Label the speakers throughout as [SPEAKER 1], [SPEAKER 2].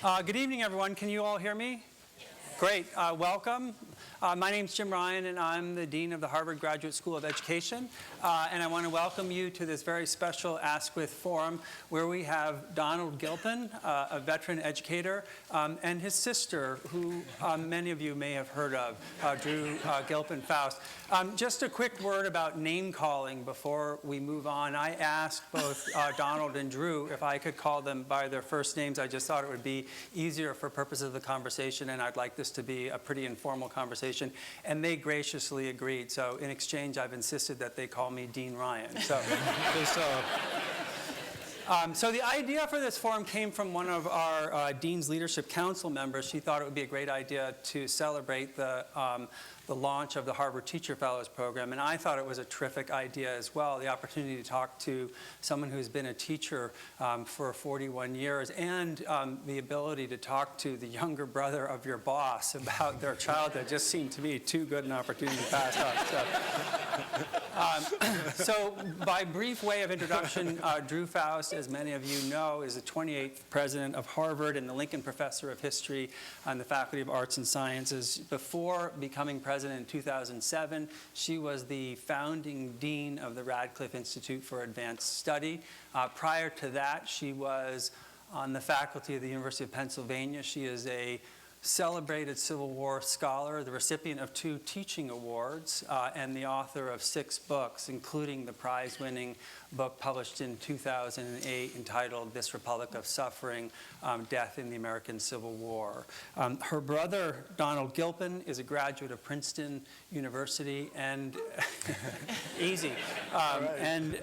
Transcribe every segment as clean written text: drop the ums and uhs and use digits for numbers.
[SPEAKER 1] Good evening, everyone. Can you all hear me? Yes. Great. Welcome. My name's Jim Ryan, and I'm the Dean of the Harvard Graduate School of Education. And I want to welcome you to this very special Askwith forum where we have Donald Gilpin, a veteran educator, and his sister, who many of you may have heard of, Drew Gilpin Faust. Just a quick word about name calling before we move on. I asked both Donald and Drew if I could call them by their first names. I just thought it would be easier for purposes of the conversation, and I'd like this to be a pretty informal conversation. And they graciously agreed. So in exchange, I've insisted that they call me Dean Ryan. So the idea for this forum came from one of our Dean's Leadership Council members. She thought it would be a great idea to celebrate the launch of the Harvard Teacher Fellows Program, and I thought it was a terrific idea as well, the opportunity to talk to someone who's been a teacher for 41 years, and the ability to talk to the younger brother of your boss about their childhood just seemed to me too good an opportunity to pass up. So by brief way of introduction, Drew Faust, as many of you know, is the 28th president of Harvard and the Lincoln Professor of History on the Faculty of Arts and Sciences. Before becoming president in 2007, she was the founding dean of the Radcliffe Institute for Advanced Study. Prior to that, she was on the faculty of the University of Pennsylvania. She is a celebrated Civil War scholar, the recipient of 2 teaching awards, and the author of 6 books, including the prize-winning book published in 2008 entitled This Republic of Suffering, Death in the American Civil War. Her brother, Donald Gilpin, is a graduate of Princeton University and easy, and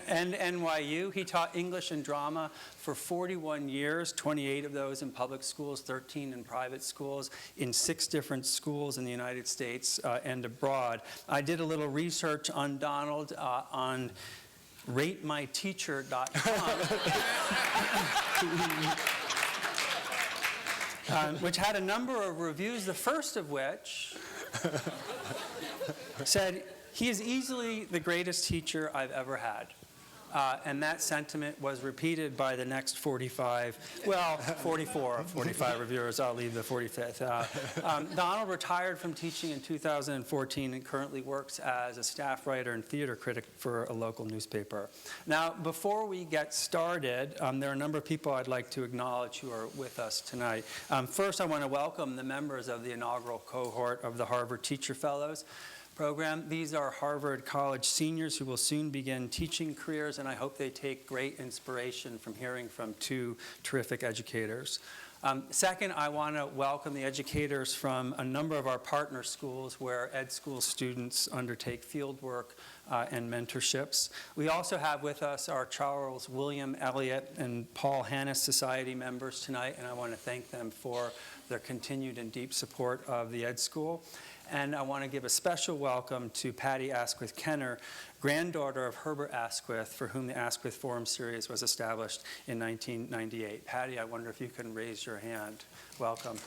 [SPEAKER 1] NYU. He taught English and drama for 41 years, 28 of those in public schools, 13 in private schools, in 6 different schools in the United States and abroad. I did a little research on Donald on ratemyteacher.com, which had a number of reviews, the first of which said, "He is easily the greatest teacher I've ever had." And that sentiment was repeated by the next 45 reviewers. I'll leave the 45th. Donald retired from teaching in 2014 and currently works as a staff writer and theater critic for a local newspaper. Now, before we get started, there are a number of people I'd like to acknowledge who are with us tonight. First, I want to welcome the members of the inaugural cohort of the Harvard Teacher Fellows program. These are Harvard College seniors who will soon begin teaching careers, and I hope they take great inspiration from hearing from 2 terrific educators. Second, I want to welcome the educators from a number of our partner schools where ed school students undertake field work and mentorships. We also have with us our Charles William Eliot and Paul Hannis Society members tonight, and I want to thank them for their continued and deep support of the ed school. And I want to give a special welcome to Patty Askwith Kenner, granddaughter of Herbert Askwith, for whom the Askwith Forum Series was established in 1998. Patty, I wonder if you can raise your hand. Welcome.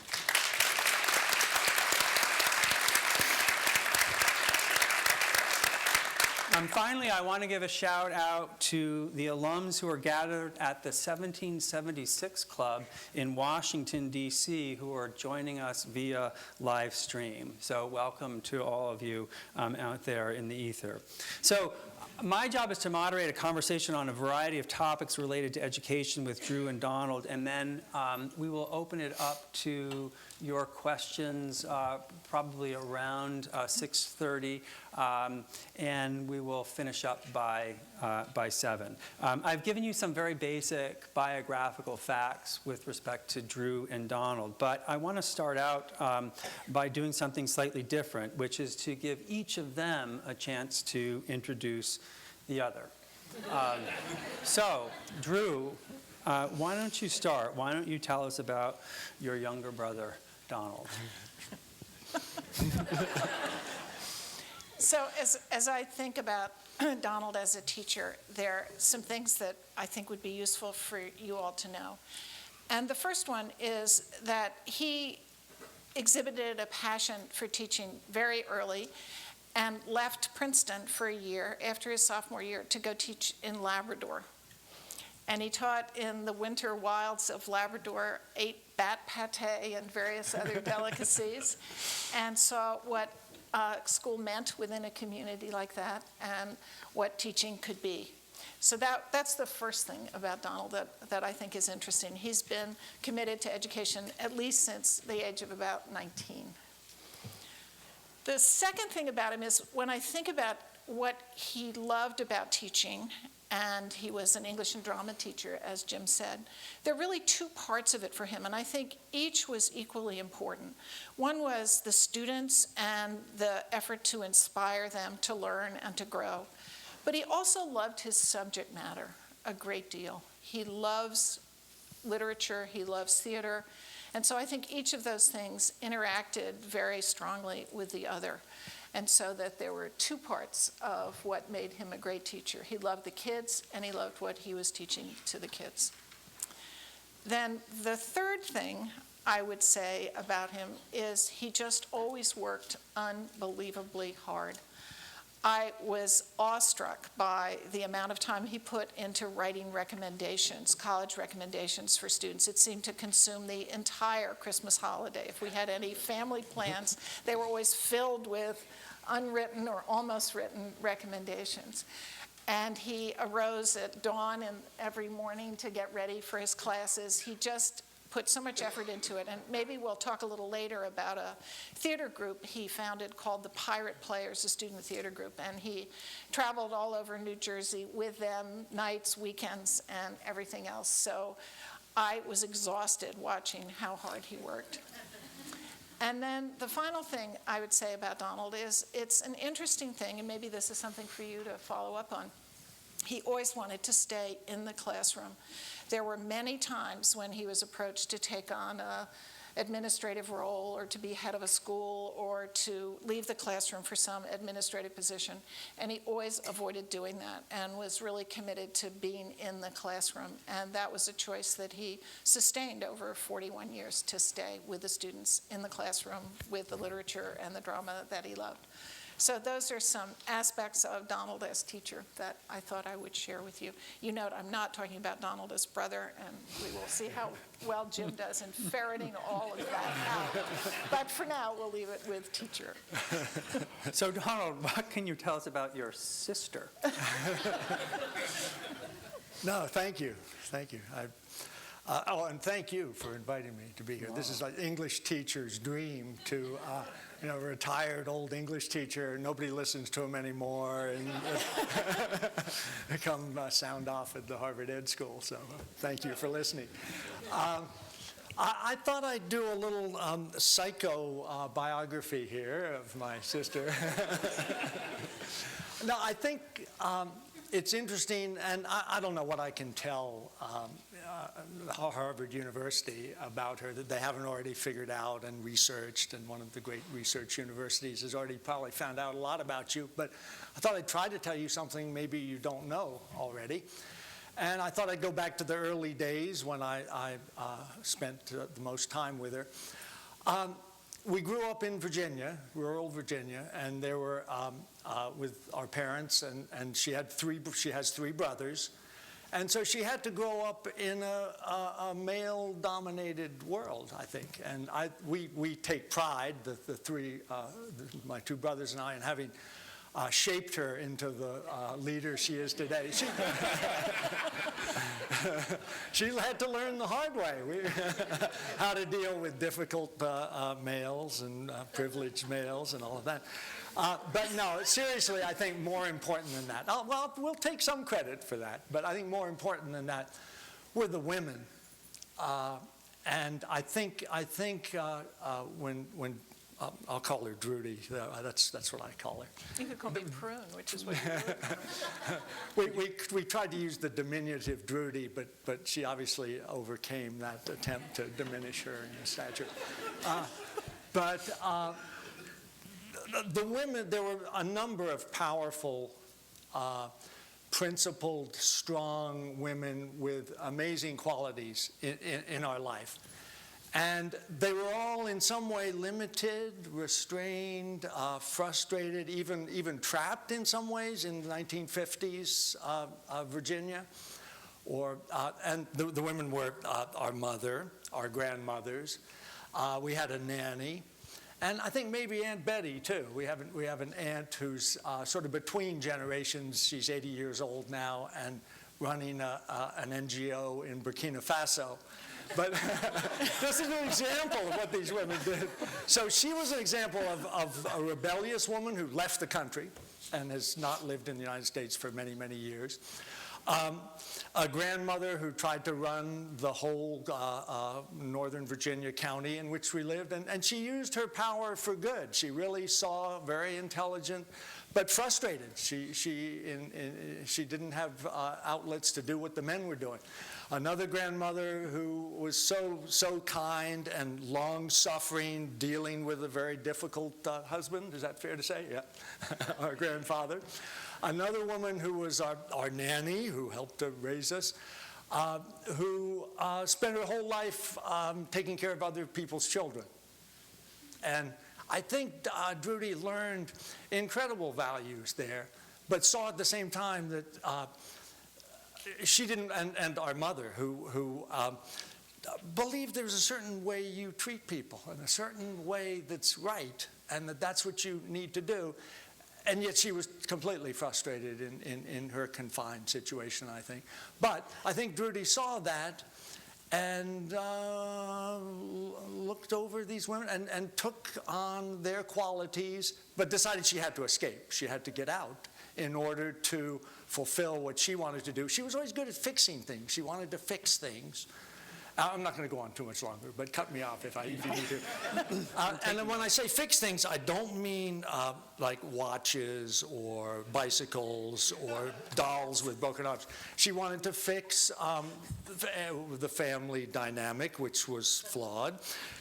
[SPEAKER 1] Finally, I want to give a shout out to the alums who are gathered at the 1776 Club in Washington, D.C., who are joining us via live stream. So welcome to all of you out there in the ether. So my job is to moderate a conversation on a variety of topics related to education with Drew and Donald, and then we will open it up to your questions probably around 6:30, and we will finish up by 7. I've given you some very basic biographical facts with respect to Drew and Donald, but I want to start out by doing something slightly different, which is to give each of them a chance to introduce the other. So, Drew, why don't you start? Why don't you tell us about your younger brother, Donald?
[SPEAKER 2] So as I think about Donald as a teacher, there are some things that I think would be useful for you all to know. And the first one is that he exhibited a passion for teaching very early and left Princeton for a year after his sophomore year to go teach in Labrador. And he taught in the winter wilds of Labrador, ate bat pate and various other delicacies, and saw what school meant within a community like that and what teaching could be. So that's the first thing about Donald that I think is interesting. He's been committed to education at least since the age of about 19. The second thing about him is when I think about what he loved about teaching, and he was an English and drama teacher, as Jim said, there are really two parts of it for him, and I think each was equally important. One was the students and the effort to inspire them to learn and to grow. But he also loved his subject matter a great deal. He loves literature, he loves theater, and so I think each of those things interacted very strongly with the other. And so that there were two parts of what made him a great teacher. He loved the kids, and he loved what he was teaching to the kids. Then the third thing I would say about him is he just always worked unbelievably hard. I was awestruck by the amount of time he put into writing recommendations, college recommendations for students. It seemed to consume the entire Christmas holiday. If we had any family plans, they were always filled with unwritten or almost written recommendations. And he arose at dawn and every morning to get ready for his classes. He just put so much effort into it. And maybe we'll talk a little later about a theater group he founded called the Pirate Players, a student theater group. And he traveled all over New Jersey with them, nights, weekends, and everything else. So I was exhausted watching how hard he worked. And then the final thing I would say about Donald is it's an interesting thing, and maybe this is something for you to follow up on. He always wanted to stay in the classroom. There were many times when he was approached to take on an administrative role or to be head of a school or to leave the classroom for some administrative position, and he always avoided doing that and was really committed to being in the classroom. And that was a choice that he sustained over 41 years, to stay with the students in the classroom with the literature and the drama that he loved. So those are some aspects of Donald as teacher that I thought I would share with you. You note I'm not talking about Donald as brother, and we will see how well Jim does in ferreting all of that out. But for now, we'll leave it with teacher.
[SPEAKER 1] So Donald, what can you tell us about your sister?
[SPEAKER 3] No, thank you. Thank you. And thank you for inviting me to be here. Wow. This is like English teacher's dream to, a retired old English teacher. Nobody listens to him anymore, and come sound off at the Harvard Ed School. So thank you for listening. I thought I'd do a little psycho biography here of my sister. No, I think it's interesting, and I don't know what I can tell Harvard University about her that they haven't already figured out and researched, and one of the great research universities has already probably found out a lot about you. But I thought I'd try to tell you something maybe you don't know already. And I thought I'd go back to the early days when I spent the most time with her. We grew up in Virginia, rural Virginia, and there were with our parents, and she has three brothers, and so she had to grow up in a male-dominated world, I think. And we take pride, my two brothers and I, in having shaped her into the leader she is today. She had to learn the hard way how to deal with difficult males and privileged males and all of that. But no, seriously, I think more important than that. Well, we'll take some credit for that, but I think more important than that were the women. And I think when I'll call her Drudy. That's what I call her.
[SPEAKER 2] You could call me Prune, which is what you do.
[SPEAKER 3] We tried to use the diminutive Drudy, but she obviously overcame that attempt to diminish her in stature. But the women, there were a number of powerful, principled, strong women with amazing qualities in our life. And they were all in some way limited, restrained, frustrated, even trapped in some ways in the 1950s Virginia. And the women were our mother, our grandmothers. We had a nanny. And I think maybe Aunt Betty, too. We have an aunt who's sort of between generations. She's 80 years old now and running an NGO in Burkina Faso. But this is an example of what these women did. So she was an example of a rebellious woman who left the country and has not lived in the United States for many, many years. A grandmother who tried to run the whole Northern Virginia county in which we lived, and she used her power for good. She really saw very intelligent, but frustrated. She didn't have outlets to do what the men were doing. Another grandmother who was so kind and long-suffering, dealing with a very difficult husband. Is that fair to say? Yeah. Our grandfather. Another woman who was our nanny, who helped to raise us, who spent her whole life taking care of other people's children. And I think Drudy learned incredible values there, but saw at the same time that she didn't, and our mother, who believed there's a certain way you treat people, and a certain way that's right, and that's what you need to do. And yet she was completely frustrated in her confined situation, I think. But I think Drudy saw that and looked over these women and took on their qualities, but decided she had to escape. She had to get out in order to fulfill what she wanted to do. She was always good at fixing things. She wanted to fix things. I'm not going to go on too much longer, but cut me off if you need to. And then when I say fix things, I don't mean like watches or bicycles or dolls with broken arms. She wanted to fix the family dynamic, which was flawed.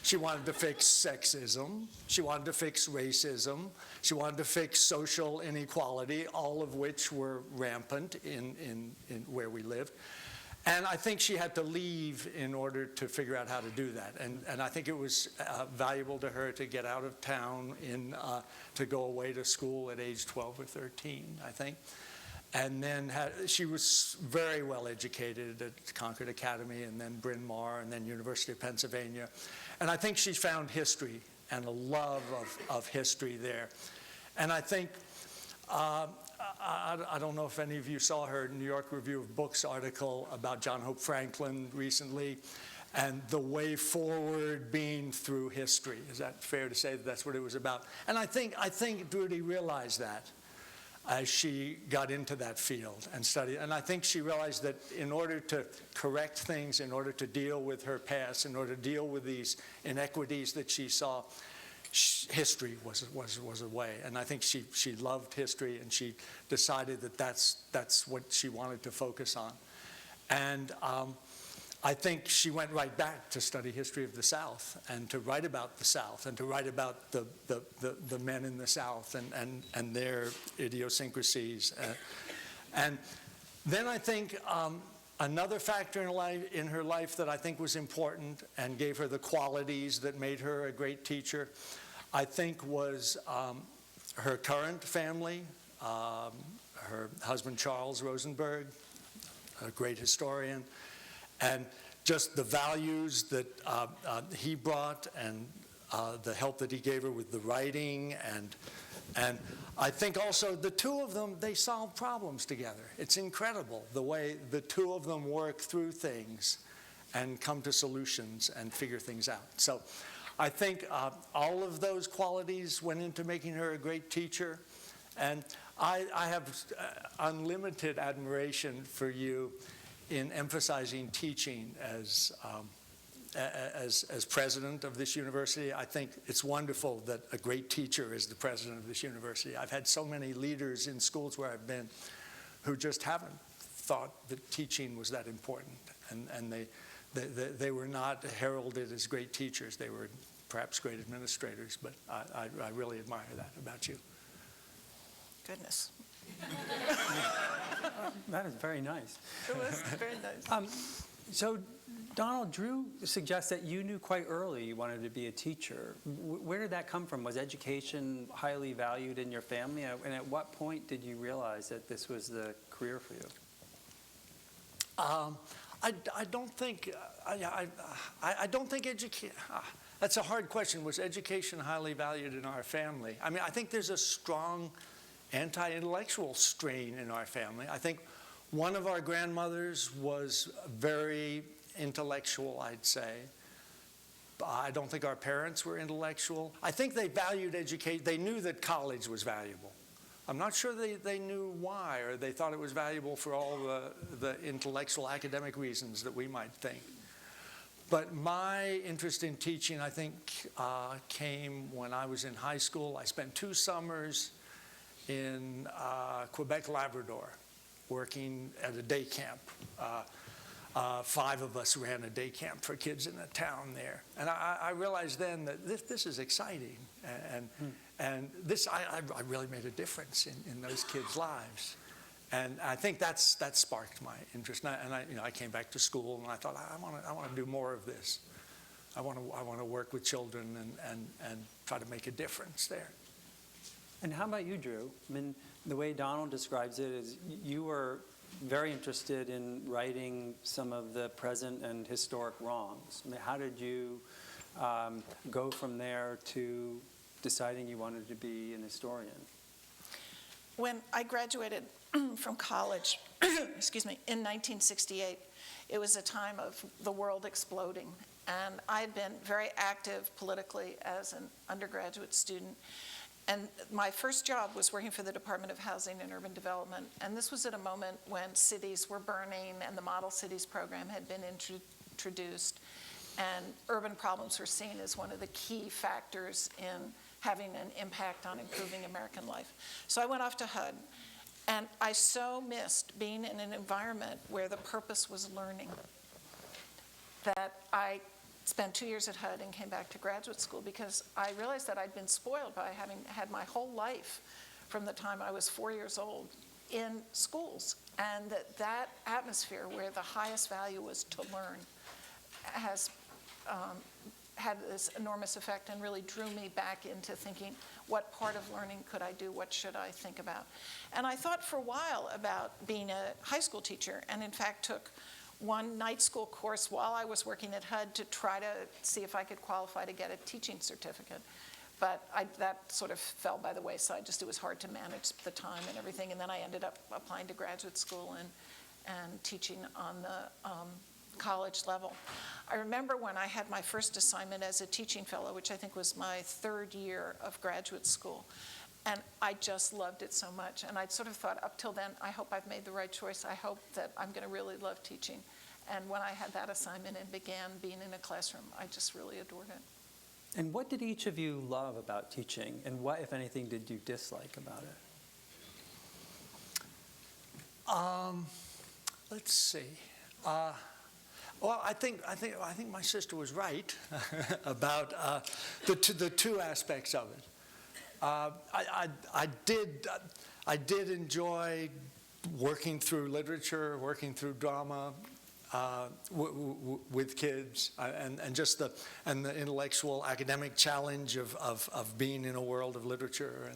[SPEAKER 3] She wanted to fix sexism. She wanted to fix racism. She wanted to fix social inequality, all of which were rampant in where we lived. And I think she had to leave in order to figure out how to do that. And I think it was valuable to her to get out of town to go away to school at age 12 or 13, I think. And then she was very well educated at Concord Academy and then Bryn Mawr and then University of Pennsylvania. And I think she found history and a love of history there. And I think I don't know if any of you saw her New York Review of Books article about John Hope Franklin recently, and the way forward being through history. Is that fair to say that that's what it was about? And I think Drudy realized that as she got into that field and studied. And I think she realized that in order to correct things, in order to deal with her past, in order to deal with these inequities that she saw, history was a way. And I think she loved history, and she decided that that's what she wanted to focus on. And I think she went right back to study history of the South and to write about the South and to write about the men in the South and their idiosyncrasies. And then I think another factor in her life that I think was important and gave her the qualities that made her a great teacher, I think, was her current family, her husband Charles Rosenberg, a great historian, and just the values that he brought and the help that he gave her with the writing. And I think also the two of them, they solved problems together. It's incredible the way the two of them work through things and come to solutions and figure things out. So I think all of those qualities went into making her a great teacher. And I have unlimited admiration for you in emphasizing teaching as president of this university. I think it's wonderful that a great teacher is the president of this university. I've had so many leaders in schools where I've been who just haven't thought that teaching was that important. And they were not heralded as great teachers. They were perhaps great administrators, but I really admire that about you.
[SPEAKER 2] Goodness.
[SPEAKER 1] That is very nice.
[SPEAKER 2] It was very nice.
[SPEAKER 1] So, Donald, Drew suggests that you knew quite early you wanted to be a teacher. Where did that come from? Was education highly valued in your family? And at what point did you realize that this was the career for you?
[SPEAKER 3] I don't think, I don't think education, that's a hard question. Was education highly valued in our family? I mean, I think there's a strong anti-intellectual strain in our family. I think one of our grandmothers was very intellectual, I'd say. I don't think our parents were intellectual. I think they valued education. They knew that college was valuable. I'm not sure they knew why, or they thought it was valuable for all the intellectual academic reasons that we might think. But my interest in teaching, I think, came when I was in high school. I spent 2 summers in Quebec, Labrador, working at a day camp. 5 of us ran a day camp for kids in a town there. And I realized then that this is exciting. And this, I really made a difference in those kids' lives. And I think that sparked my interest. And I came back to school and I thought, I want to do more of this. I want to work with children and try to make a difference there.
[SPEAKER 1] And how about you, Drew? I mean, the way Donald describes it is you were very interested in righting some of the present and historic wrongs. I mean, how did you go from there to deciding you wanted to be an historian?
[SPEAKER 2] When I graduated from college, excuse me, in 1968, it was a time of the world exploding. And I had been very active politically as an undergraduate student. And my first job was working for the Department of Housing and Urban Development. And this was at a moment when cities were burning and the Model Cities program had been introduced. And urban problems were seen as one of the key factors in having an impact on improving American life. So I went off to HUD. And I so missed being in an environment where the purpose was learning that I spent 2 years at HUD and came back to graduate school because I realized that I'd been spoiled by having had my whole life from the time I was 4 years old in schools. And that atmosphere where the highest value was to learn has had this enormous effect and really drew me back into thinking, what part of learning could I do? What should I think about? And I thought for a while about being a high school teacher, and in fact took one night school course while I was working at HUD to try to see if I could qualify to get a teaching certificate. But that sort of fell by the wayside. Just it was hard to manage the time and everything. And then I ended up applying to graduate school and teaching on the college level. I remember when I had my first assignment as a teaching fellow, which I think was my 3rd year of graduate school. And I just loved it so much. And I'd sort of thought, up till then, I hope I've made the right choice. I hope that I'm going to really love teaching. And when I had that assignment and began being in a classroom, I just really adored it.
[SPEAKER 1] And what did each of you love about teaching? And what, if anything, did you dislike about it?
[SPEAKER 3] Let's see. Well, I think my sister was right about the 2 aspects of it. I did enjoy working through literature, working through drama with kids, and just the intellectual academic challenge of being in a world of literature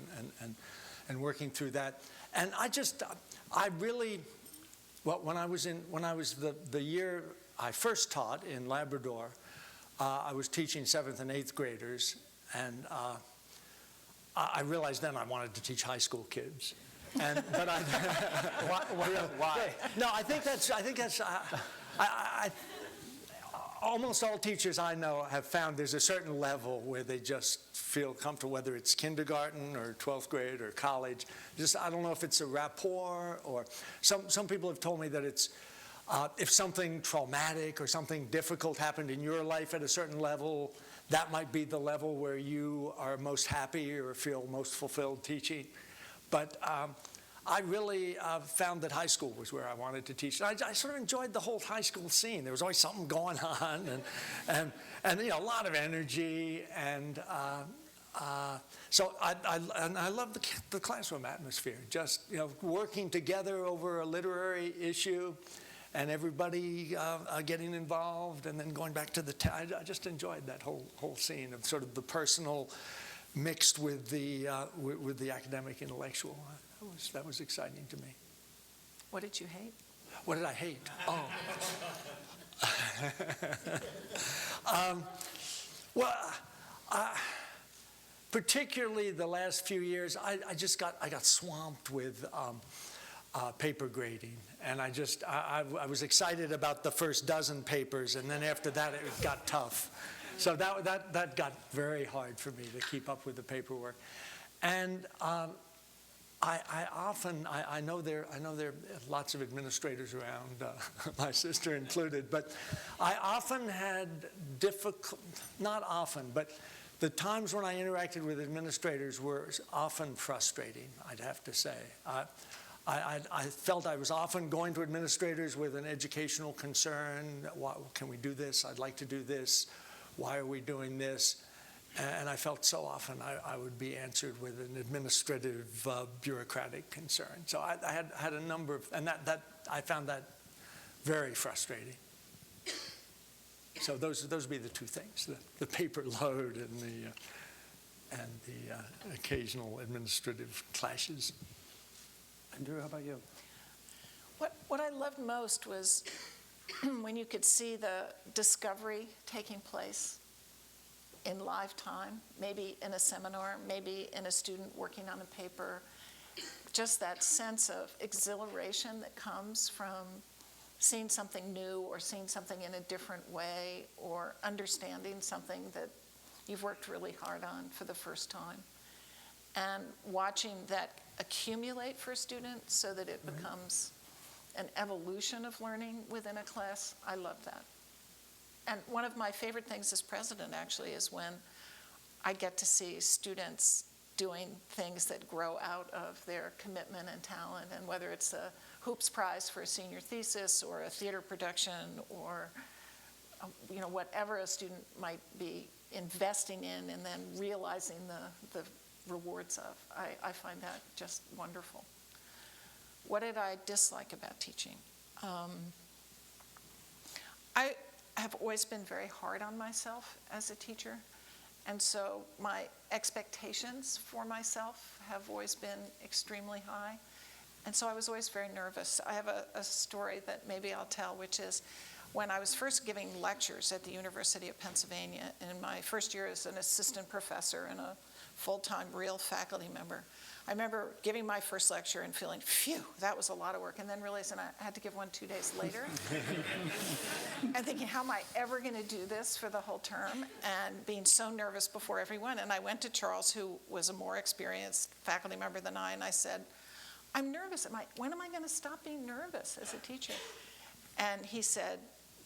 [SPEAKER 3] and working through that. And I really, well, when I was the year I first taught in Labrador, I was teaching 7th and 8th graders, and I realized then I wanted to teach high school kids. But I
[SPEAKER 1] Why?
[SPEAKER 3] No, I think that's almost all teachers I know have found there's a certain level where they just feel comfortable, whether it's kindergarten or 12th grade or college. I don't know if it's a rapport, or some people have told me that it's if something traumatic or something difficult happened in your life at a certain level, that might be the level where you are most happy or feel most fulfilled teaching. But I really found that high school was where I wanted to teach. I sort of enjoyed the whole high school scene. There was always something going on, and a lot of energy, and so I love the classroom atmosphere. Just working together over a literary issue, and everybody getting involved, and then going back to I just enjoyed that whole scene of sort of the personal mixed with the academic intellectual. That was exciting to me.
[SPEAKER 2] What did you hate?
[SPEAKER 3] What did I hate? Oh. Well, particularly the last few years, I got swamped with paper grading, and I was excited about the first dozen papers, and then after that it got tough. So that got very hard for me to keep up with the paperwork, and I know there are lots of administrators around, my sister included, but I often had not often, but the times when I interacted with administrators were often frustrating, I'd have to say. I felt I was often going to administrators with an educational concern. Can we do this? I'd like to do this. Why are we doing this? And I felt so often I would be answered with an administrative, bureaucratic concern. So I had a number of, and that I found that very frustrating. So those would be the two things: the paper load and the occasional administrative clashes.
[SPEAKER 1] And Drew, how about you?
[SPEAKER 2] What I loved most was when you could see the discovery taking place in live time, maybe in a seminar, maybe in a student working on a paper, just that sense of exhilaration that comes from seeing something new or seeing something in a different way or understanding something that you've worked really hard on for the first time. And watching that accumulate for a student so that it becomes an evolution of learning within a class, I love that. And one of my favorite things as president actually is when I get to see students doing things that grow out of their commitment and talent, and whether it's a Hoops Prize for a senior thesis or a theater production or whatever a student might be investing in and then realizing the rewards of. I find that just wonderful. What did I dislike about teaching? I have always been very hard on myself as a teacher, and so my expectations for myself have always been extremely high, and so I was always very nervous. I have a story that maybe I'll tell, which is when I was first giving lectures at the University of Pennsylvania in my first year as an assistant professor and a full-time real faculty member. I remember giving my first lecture and feeling, phew, that was a lot of work, and then realizing I had to give one 2 days later. And thinking, how am I ever going to do this for the whole term? And being so nervous before everyone. And I went to Charles, who was a more experienced faculty member than I, and I said, I'm nervous. When am I going to stop being nervous as a teacher? And he said,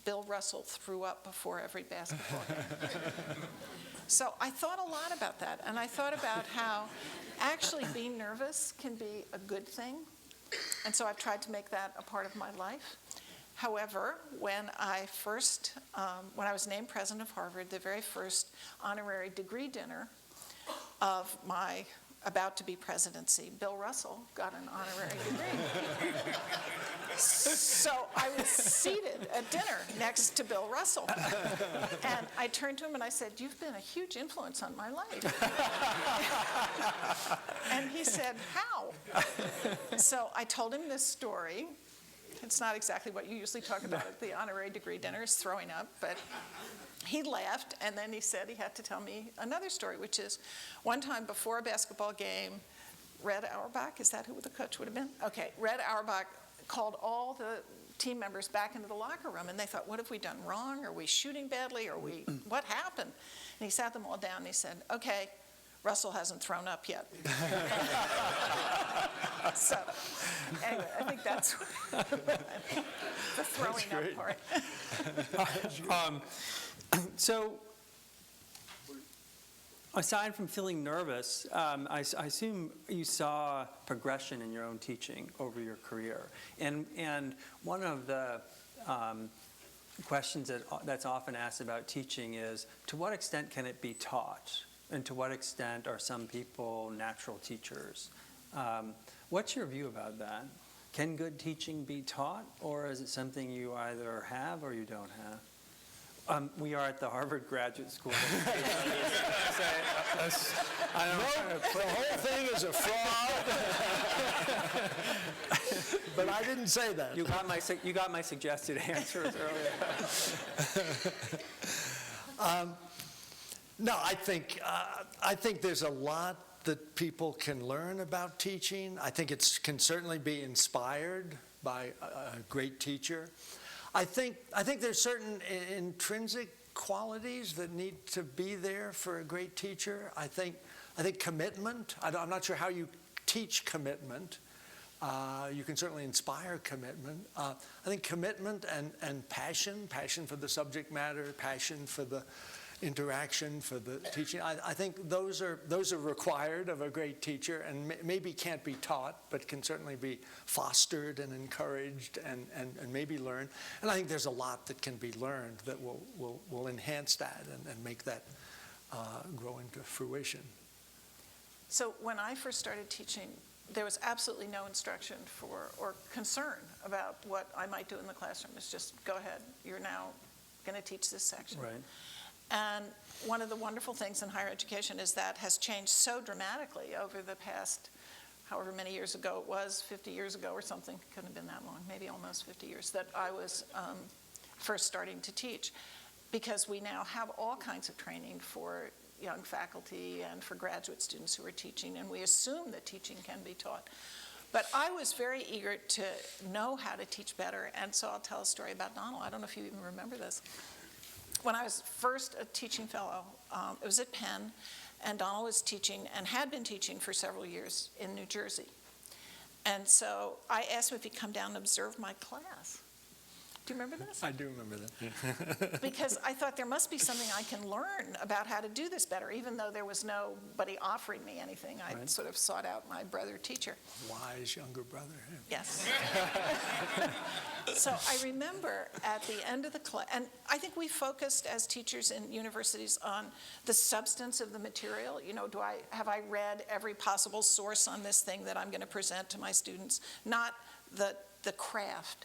[SPEAKER 2] Bill Russell threw up before every basketball game. So I thought a lot about that, and I thought about how actually being nervous can be a good thing, and so I've tried to make that a part of my life. However, when I was named president of Harvard, the very first honorary degree dinner of my about-to-be presidency, Bill Russell got an honorary degree. So I was seated at dinner next to Bill Russell. And I turned to him and I said, you've been a huge influence on my life. And he said, how? So I told him this story. It's not exactly what you usually talk about at the honorary degree dinner, is throwing up, but he laughed, and then he said he had to tell me another story, which is one time before a basketball game, Red Auerbach, is that who the coach would have been? Okay, Red Auerbach called all the team members back into the locker room, and they thought, what have we done wrong? Are we shooting badly? What happened? And he sat them all down, and he said, okay, Russell hasn't thrown up yet. So, anyway, I think that's the throwing up part.
[SPEAKER 1] So, aside from feeling nervous, I assume you saw progression in your own teaching over your career. And one of the questions that's often asked about teaching is, to what extent can it be taught? And to what extent are some people natural teachers? What's your view about that? Can good teaching be taught, or is it something you either have or you don't have? We are at the Harvard Graduate School.
[SPEAKER 3] The whole thing is a fraud. but I didn't say that.
[SPEAKER 1] You got my suggested answers earlier.
[SPEAKER 3] No, I think there's a lot that people can learn about teaching. I think it can certainly be inspired by a great teacher. I think there's certain intrinsic qualities that need to be there for a great teacher. I think commitment. I'm not sure how you teach commitment. You can certainly inspire commitment. I think commitment and passion for the subject matter, passion for the interaction, for the teaching. I think those are required of a great teacher, and maybe can't be taught, but can certainly be fostered and encouraged and maybe learned. And I think there's a lot that can be learned that will enhance that and make that grow into fruition.
[SPEAKER 2] So when I first started teaching, there was absolutely no instruction or concern about what I might do in the classroom. It's just, go ahead, you're now going to teach this section.
[SPEAKER 1] Right.
[SPEAKER 2] And one of the wonderful things in higher education is that has changed so dramatically over the past, however many years ago it was, 50 years ago or something, couldn't have been that long, maybe almost 50 years, that I was first starting to teach, because we now have all kinds of training for young faculty and for graduate students who are teaching, and we assume that teaching can be taught. But I was very eager to know how to teach better, and so I'll tell a story about Donald. I don't know if you even remember this. When I was first a teaching fellow, it was at Penn, and Donald was teaching and had been teaching for several years in New Jersey. And so I asked him if he'd come down and observe my class. Do you remember this?
[SPEAKER 3] I do remember that.
[SPEAKER 2] Because I thought there must be something I can learn about how to do this better, even though there was nobody offering me anything. I
[SPEAKER 1] Right.
[SPEAKER 2] sort of sought out my brother teacher.
[SPEAKER 3] Wise younger brother.
[SPEAKER 2] Yes. So I remember at the end of the class, and I think we focused as teachers in universities on the substance of the material. You know, have I read every possible source on this thing that I'm going to present to my students, not the craft.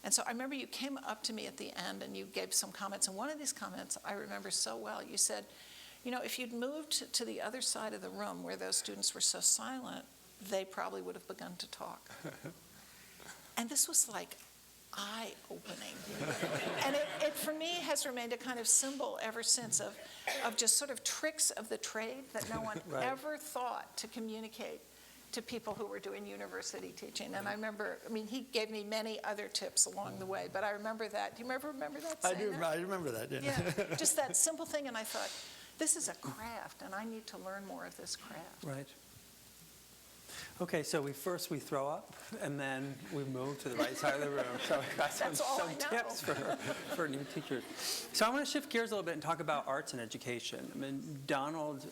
[SPEAKER 2] And so I remember you came up to me at the end and you gave some comments, and one of these comments I remember so well. You said, you know, if you'd moved to the other side of the room where those students were so silent, they probably would have begun to talk. And this was like eye-opening. And it for me has remained a kind of symbol ever since of just sort of tricks of the trade that no one
[SPEAKER 1] Right.
[SPEAKER 2] ever thought to communicate to people who were doing university teaching. And I remember, I mean, he gave me many other tips along the way, but I remember that. Do you remember that?
[SPEAKER 3] I do. I remember that. Yeah.
[SPEAKER 2] Yeah, just that simple thing. And I thought, this is a craft, and I need to learn more of this craft.
[SPEAKER 1] Right. Okay, so we throw up, and then we move to the right side of the room. So we've got some
[SPEAKER 2] That's all I know.
[SPEAKER 1] tips for new teachers. So I want to shift gears a little bit and talk about arts and education. I mean, Donald,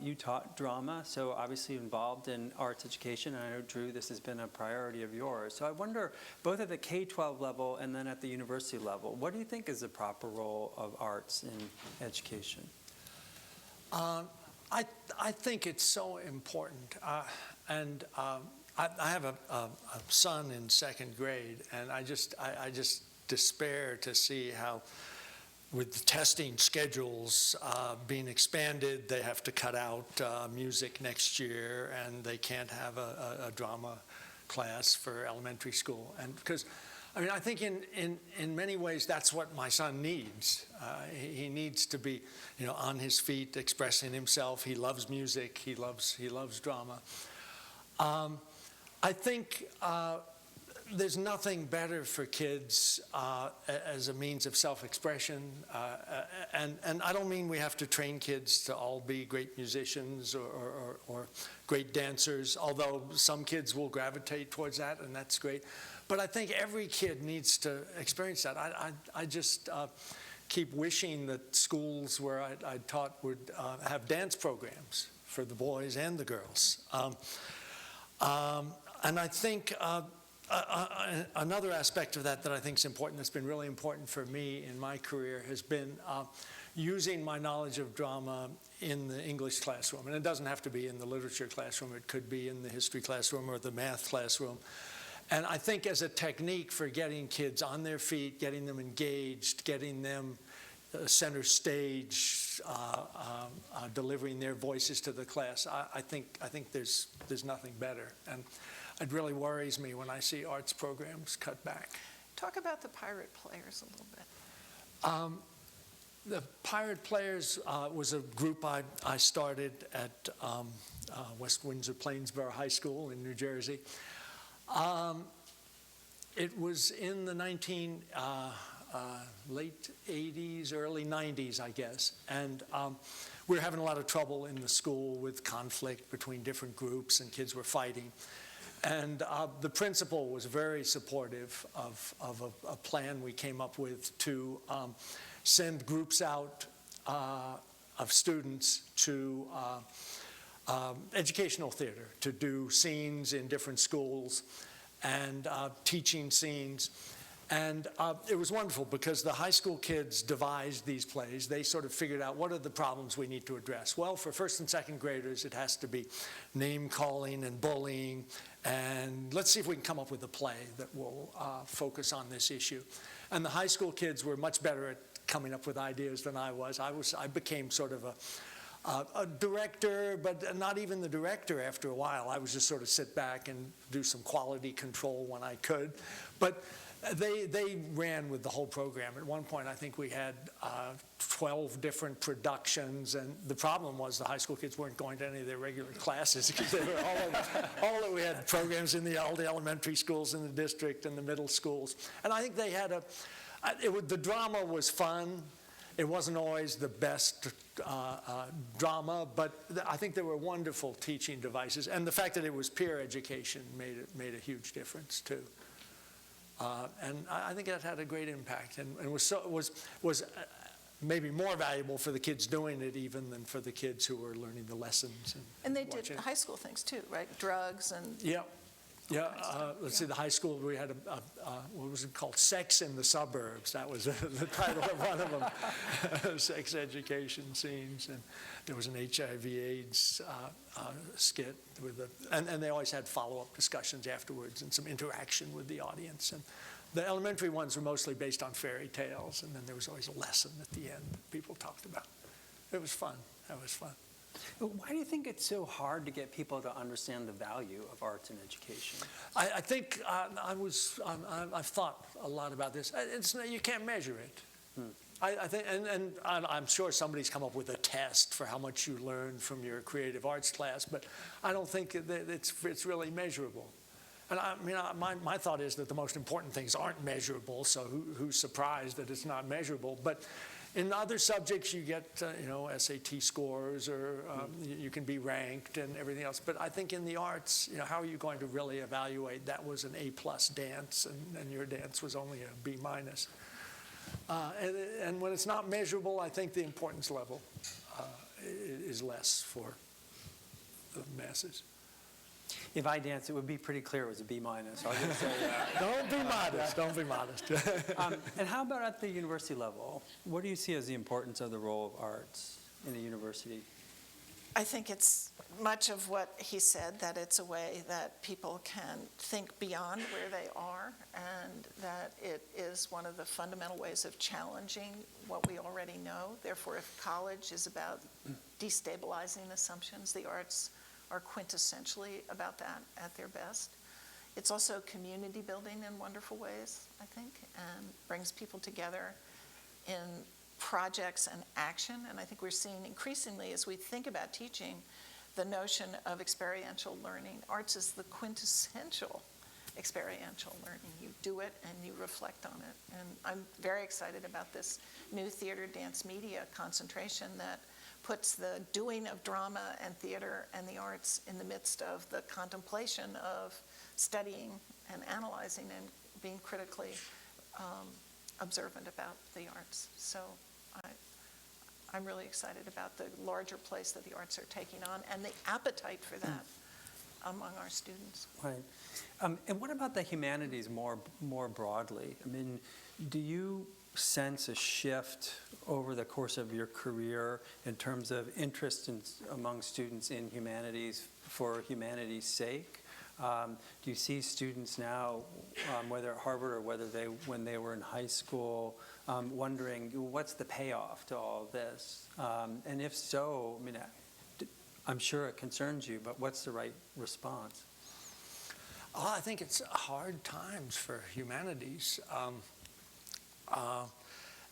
[SPEAKER 1] you taught drama, so obviously involved in arts education. And I know, Drew, this has been a priority of yours. So I wonder, both at the K-12 level and then at the university level, what do you think is the proper role of arts in education?
[SPEAKER 3] I think it's so important. And I have a son in second grade, and I just despair to see how, with the testing schedules being expanded, they have to cut out music next year, and they can't have a drama class for elementary school. And because, I mean, I think in many ways that's what my son needs. He needs to be, you know, on his feet, expressing himself. He loves music. He loves drama. I think there's nothing better for kids as a means of self-expression. And I don't mean we have to train kids to all be great musicians or great dancers, although some kids will gravitate towards that, and that's great. But I think every kid needs to experience that. I just keep wishing that schools where I taught would have dance programs for the boys and the girls. And I think another aspect of that I think is important, that's been really important for me in my career, has been using my knowledge of drama in the English classroom. And it doesn't have to be in the literature classroom. It could be in the history classroom or the math classroom. And I think as a technique for getting kids on their feet, getting them engaged, getting them center stage, delivering their voices to the class, I think there's nothing better. And it really worries me when I see arts programs cut back.
[SPEAKER 2] Talk about the Pirate Players a little bit.
[SPEAKER 3] The Pirate Players was a group I started at West Windsor Plainsboro High School in New Jersey. It was in the late 80s, early 90s, I guess. And we were having a lot of trouble in the school with conflict between different groups, and kids were fighting. And the principal was very supportive of a plan we came up with to send groups out of students to educational theater, to do scenes in different schools and teaching scenes. And it was wonderful because the high school kids devised these plays. They sort of figured out, what are the problems we need to address? Well, for first and second graders, it has to be name calling and bullying. And let's see if we can come up with a play that will focus on this issue. And the high school kids were much better at coming up with ideas than I was. I became sort of a director, but not even the director after a while. I was just sort of sit back and do some quality control when I could. But they ran with the whole program. At one point, I think we had 12 different productions, and the problem was the high school kids weren't going to any of their regular classes because they were all we had programs in all the elementary schools in the district and the middle schools. And I think they had the drama was fun. It wasn't always the best drama, but I think there were wonderful teaching devices. And the fact that it was peer education made a huge difference, too. And I think that had a great impact, and was maybe more valuable for the kids doing it even than for the kids who were learning the lessons.
[SPEAKER 2] And they did high school things too, right? Drugs and...
[SPEAKER 3] Yeah. Yeah, let's see, the high school, we had what was it called? Sex in the Suburbs. That was the title of one of them, sex education scenes. And there was an HIV/AIDS skit, and they always had follow-up discussions afterwards and some interaction with the audience. And the elementary ones were mostly based on fairy tales, and then there was always a lesson at the end that people talked about. It was fun. That was fun.
[SPEAKER 1] Why do you think it's so hard to get people to understand the value of arts in education?
[SPEAKER 3] I think I've thought a lot about this. You can't measure it. I think, and I'm sure somebody's come up with a test for how much you learn from your creative arts class, but I don't think that it's really measurable. And I mean, my thought is that the most important things aren't measurable, so who's surprised that it's not measurable? But in other subjects, you get SAT scores, or you can be ranked and everything else. But I think in the arts, how are you going to really evaluate that was an A+ dance and your dance was only a B-? And when it's not measurable, I think the importance level is less for the masses.
[SPEAKER 1] If I danced, it would be pretty clear it was a B-. I'll just say that.
[SPEAKER 3] Don't be modest. Don't be modest.
[SPEAKER 1] And how about at the university level? What do you see as the importance of the role of arts in a university?
[SPEAKER 2] I think it's much of what he said, that it's a way that people can think beyond where they are, and that it is one of the fundamental ways of challenging what we already know. Therefore, if college is about destabilizing assumptions, the arts are quintessentially about that at their best. It's also community building in wonderful ways, I think, and brings people together in projects and action. And I think we're seeing increasingly, as we think about teaching, the notion of experiential learning. Arts is the quintessential experiential learning. You do it and you reflect on it. And I'm very excited about this new theater, dance, media concentration that puts the doing of drama and theater and the arts in the midst of the contemplation of studying and analyzing and being critically observant about the arts. So I'm really excited about the larger place that the arts are taking on and the appetite for that among our students.
[SPEAKER 1] Right. And what about the humanities more broadly? I mean, do you sense a shift over the course of your career in terms of interest among students in humanities for humanity's sake? Do you see students now, whether at Harvard or when they were in high school, wondering what's the payoff to all of this? And if so, I mean, I'm sure it concerns you, but what's the right response?
[SPEAKER 3] Oh, I think it's hard times for humanities.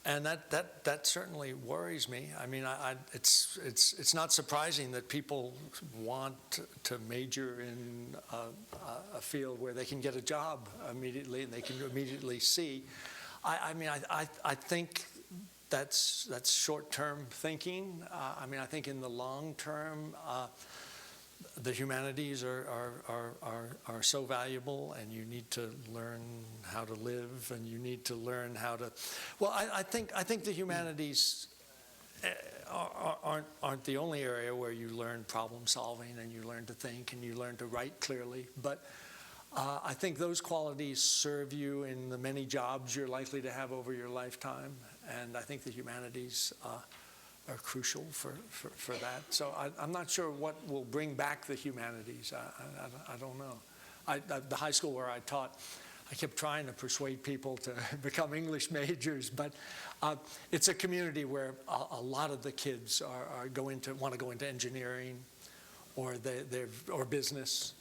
[SPEAKER 3] And that certainly worries me. I mean, it's not surprising that people want to major in a field where they can get a job immediately and they can immediately see. I mean, I think that's short-term thinking. I mean, I think in the long term, the humanities are so valuable, and you need to learn how to live, and you need to learn how to. Well, I think the humanities aren't the only area where you learn problem solving and you learn to think and you learn to write clearly, but I think those qualities serve you in the many jobs you're likely to have over your lifetime, and I think the humanities are crucial for that. So I'm not sure what will bring back the humanities. I don't know. The high school where I taught, I kept trying to persuade people to become English majors, but it's a community where a lot of the kids want to go into engineering or business.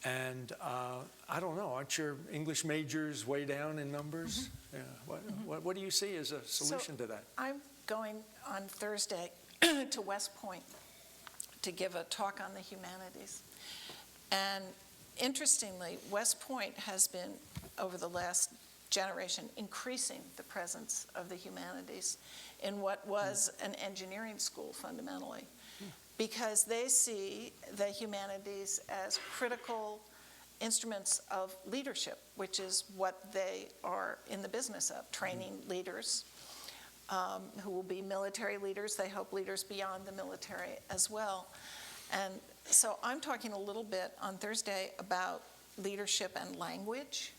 [SPEAKER 3] And I don't know, aren't your English majors way down in numbers? Mm-hmm. Yeah. What do you see as a solution to that?
[SPEAKER 2] I'm going on Thursday to West Point to give a talk on the humanities. And interestingly, West Point has been, over the last generation, increasing the presence of the humanities in what was an engineering school fundamentally, because they see the humanities as critical instruments of leadership, which is what they are in the business of, training leaders who will be military leaders, they hope leaders beyond the military as well. And so I'm talking a little bit on Thursday about leadership and language,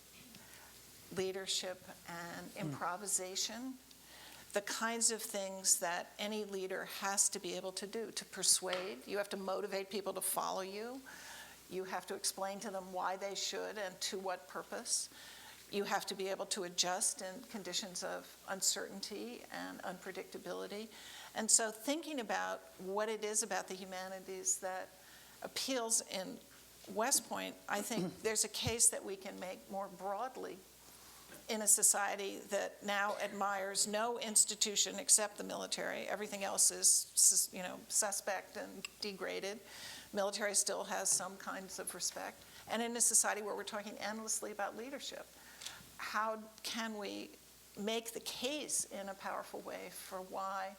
[SPEAKER 2] leadership and improvisation, the kinds of things that any leader has to be able to do to persuade. You have to motivate people to follow you. You have to explain to them why they should and to what purpose. You have to be able to adjust in conditions of uncertainty and unpredictability. And so thinking about what it is about the humanities that appeals in West Point, I think there's a case that we can make more broadly in a society that now admires no institution except the military. Everything else is, suspect and degraded. Military still has some kinds of respect. And in a society where we're talking endlessly about leadership, how can we make the case in a powerful way for why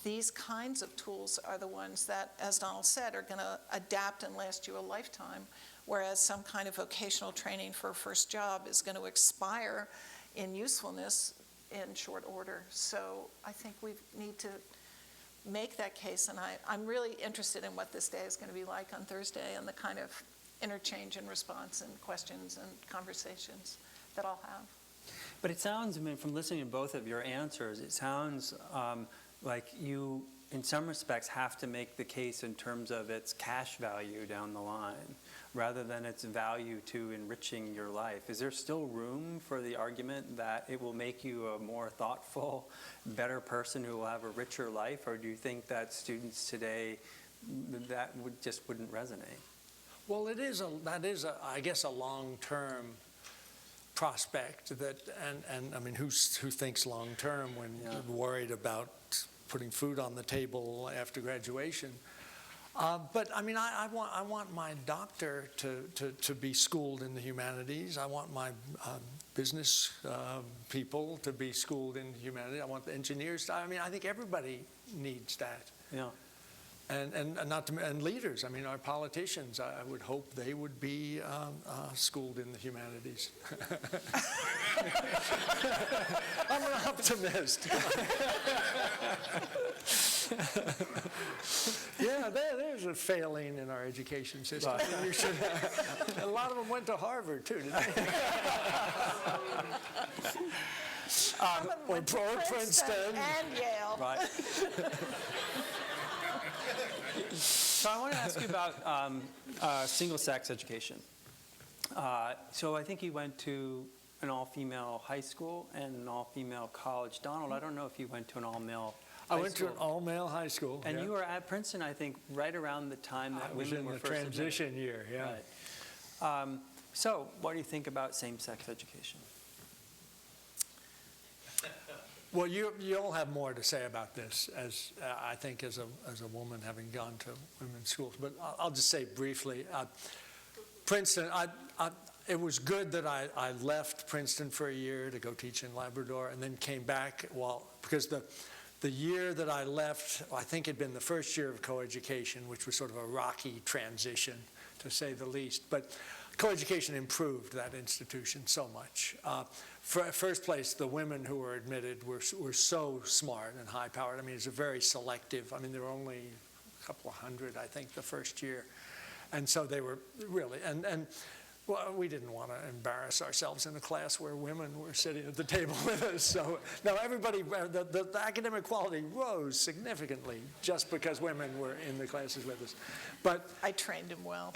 [SPEAKER 2] these kinds of tools are the ones that, as Donald said, are going to adapt and last you a lifetime, whereas some kind of vocational training for a first job is going to expire in usefulness in short order. So I think we need to make that case, and I'm really interested in what this day is going to be like on Thursday and the kind of interchange and response and questions and conversations that I'll have.
[SPEAKER 1] But it sounds, I mean, from listening to both of your answers, it sounds like you, in some respects, have to make the case in terms of its cash value down the line, rather than its value to enriching your life. Is there still room for the argument that it will make you a more thoughtful, better person who will have a richer life, or do you think that students today, that wouldn't resonate?
[SPEAKER 3] Well, that is I guess, a long-term prospect that, and I mean, who thinks long-term when you're worried about putting food on the table after graduation? But I mean, I want my doctor to be schooled in the humanities. I want my business people to be schooled in humanities. I want the engineers. I mean, I think everybody needs that.
[SPEAKER 1] Yeah.
[SPEAKER 3] And leaders. I mean, our politicians. I would hope they would be schooled in the humanities. I'm an optimist. Yeah, there's a failing in our education system. Right. You should, a lot of them went to Harvard too, didn't they? Or Princeton.
[SPEAKER 2] And Yale.
[SPEAKER 1] Right. So I want to ask you about single-sex education. So I think you went to an all-female high school and an all-female college. Donald, I don't know if you went to an all-male high school.
[SPEAKER 3] I went to an all-male high school.
[SPEAKER 1] And you were at Princeton, I think, right around the time that women were first
[SPEAKER 3] in the transition year, yeah.
[SPEAKER 1] Right. So what do you think about same-sex education?
[SPEAKER 3] Well, you'll have more to say about this, as I think, as a woman having gone to women's schools. But I'll just say briefly, Princeton. It was good that I left Princeton for a year to go teach in Labrador, and then came back. Because the year that I left, I think had been the first year of coeducation, which was sort of a rocky transition, to say the least. But coeducation improved that institution so much. First place, the women who were admitted were so smart and high-powered. I mean, it's a very selective. I mean, there were only a couple of hundred, I think, the first year. And so they were really, and well, we didn't want to embarrass ourselves in a class where women were sitting at the table with us. So, no, everybody, the academic quality rose significantly just because women were in the classes with us. But
[SPEAKER 2] I trained him well.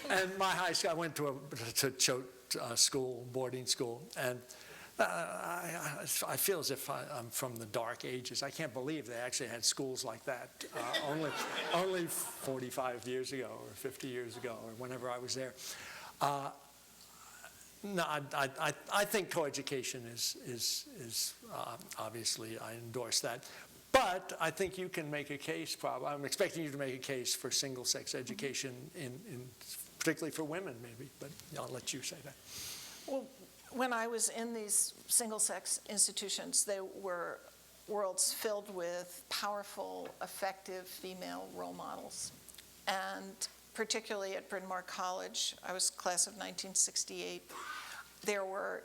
[SPEAKER 3] and my high school, I went to Choate school, boarding school, and I feel as if I'm from the dark ages. I can't believe they actually had schools like that only 45 years ago or 50 years ago or whenever I was there. No, I think coeducation is obviously, I endorse that. But I think you can make a case, I'm expecting you to make a case for single-sex education, particularly for women maybe, but I'll let you say that.
[SPEAKER 2] Well, when I was in these single-sex institutions, they were worlds filled with powerful, effective female role models. And particularly at Bryn Mawr College, I was class of 1968, there were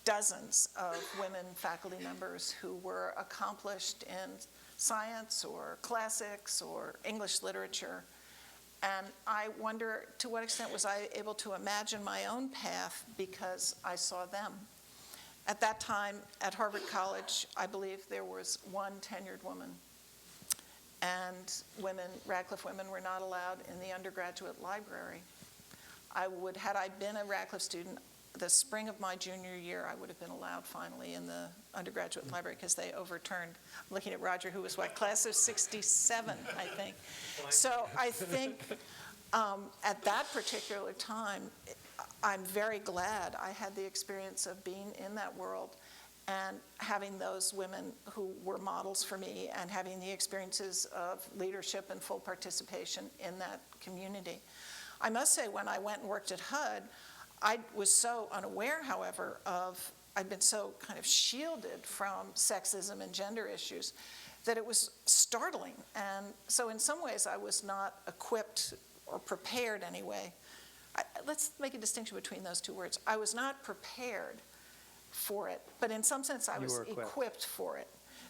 [SPEAKER 2] dozens of women faculty members who were accomplished in science or classics or English literature. And I wonder, to what extent was I able to imagine my own path because I saw them? At that time, at Harvard College, I believe there was one tenured woman. And Radcliffe women were not allowed in the undergraduate library. Had I been a Radcliffe student, the spring of my junior year, I would have been allowed finally in the undergraduate library because they overturned. I'm looking at Roger, who was class of 67, I think. So I think at that particular time, I'm very glad I had the experience of being in that world and having those women who were models for me and having the experiences of leadership and full participation in that community. I must say, when I went and worked at HUD, I was so unaware, however, I'd been so kind of shielded from sexism and gender issues that it was startling. And so in some ways, I was not equipped or prepared anyway. Let's make a distinction between those two words. I was not prepared for it, but in some sense, I was equipped for it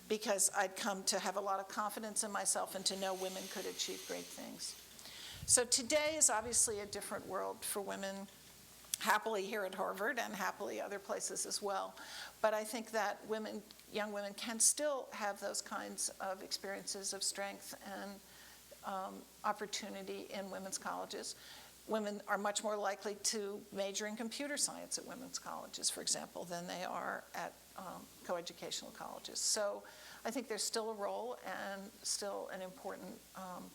[SPEAKER 2] because I'd come to have a lot of confidence in myself and to know women could achieve great things. So today is obviously a different world for women, happily here at Harvard and happily other places as well. But I think that young women can still have those kinds of experiences of strength and opportunity in women's colleges. Women are much more likely to major in computer science at women's colleges, for example, than they are at coeducational colleges. So I think there's still a role and still an important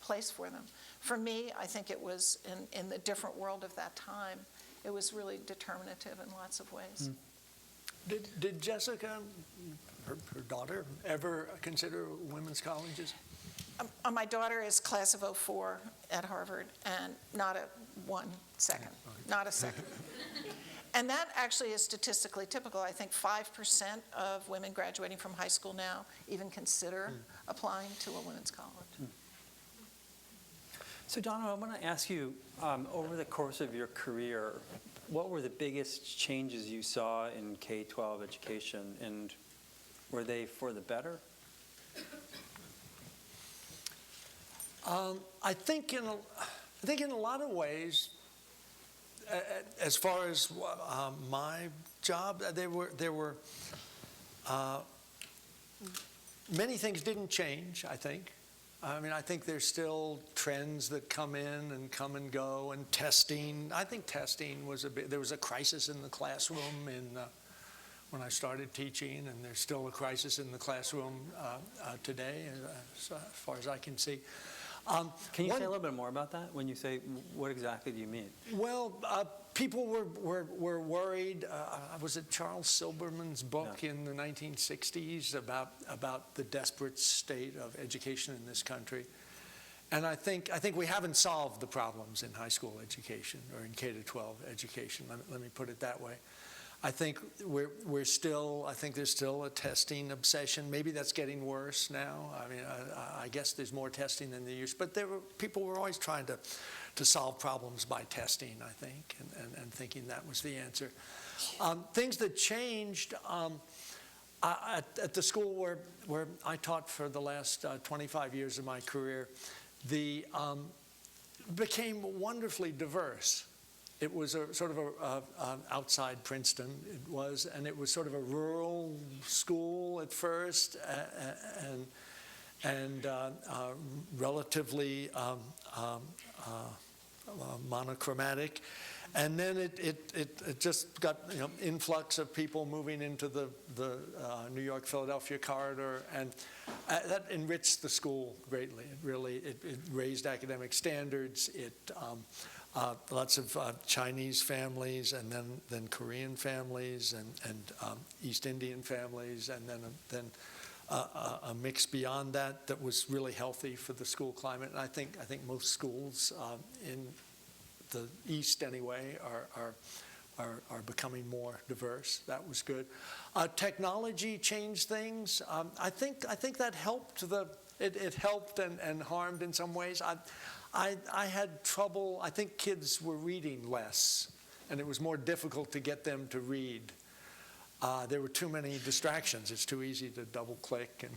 [SPEAKER 2] place for them. For me, I think it was in the different world of that time, it was really determinative in lots of ways.
[SPEAKER 3] Did Jessica, her daughter, ever consider women's colleges?
[SPEAKER 2] My daughter is class of 04 at Harvard, and not a 1 second, not a second. And that actually is statistically typical. I think 5% of women graduating from high school now even consider applying to a women's college.
[SPEAKER 1] So Donald, I want to ask you, over the course of your career, what were the biggest changes you saw in K-12 education, and were they for the better?
[SPEAKER 3] I think in a lot of ways, as far as my job, there were many things didn't change, I think. I mean, I think there's still trends that come in and come and go, and testing. I think testing was there was a crisis in the classroom when I started teaching, and there's still a crisis in the classroom today, as far as I can see.
[SPEAKER 1] Can you
[SPEAKER 3] one-
[SPEAKER 1] say a little bit more about that? When you say, what exactly do you mean?
[SPEAKER 3] Well, people were worried. Was it Charles Silberman's book in the 1960s about the desperate state of education in this country? And I think we haven't solved the problems in high school education or in K-12 education. Let me put it that way. I think there's still a testing obsession. Maybe that's getting worse now. I mean, I guess there's more testing than there used, but people were always trying to solve problems by testing, I think, and thinking that was the answer. Things that changed at the school where I taught for the last 25 years of my career, became wonderfully diverse. It was a sort of outside Princeton, it was, and it was sort of a rural school at first, and relatively monochromatic. And then it just got influx of people moving into the New York-Philadelphia corridor, and that enriched the school greatly. It raised academic standards. Lots of Chinese families, and then Korean families, and East Indian families, and then a mix beyond that was really healthy for the school climate. And I think most schools in the East anyway are becoming more diverse. That was good. Technology changed things. I think that helped. It helped and harmed in some ways. I had trouble. I think kids were reading less, and it was more difficult to get them to read. There were too many distractions. It's too easy to double click.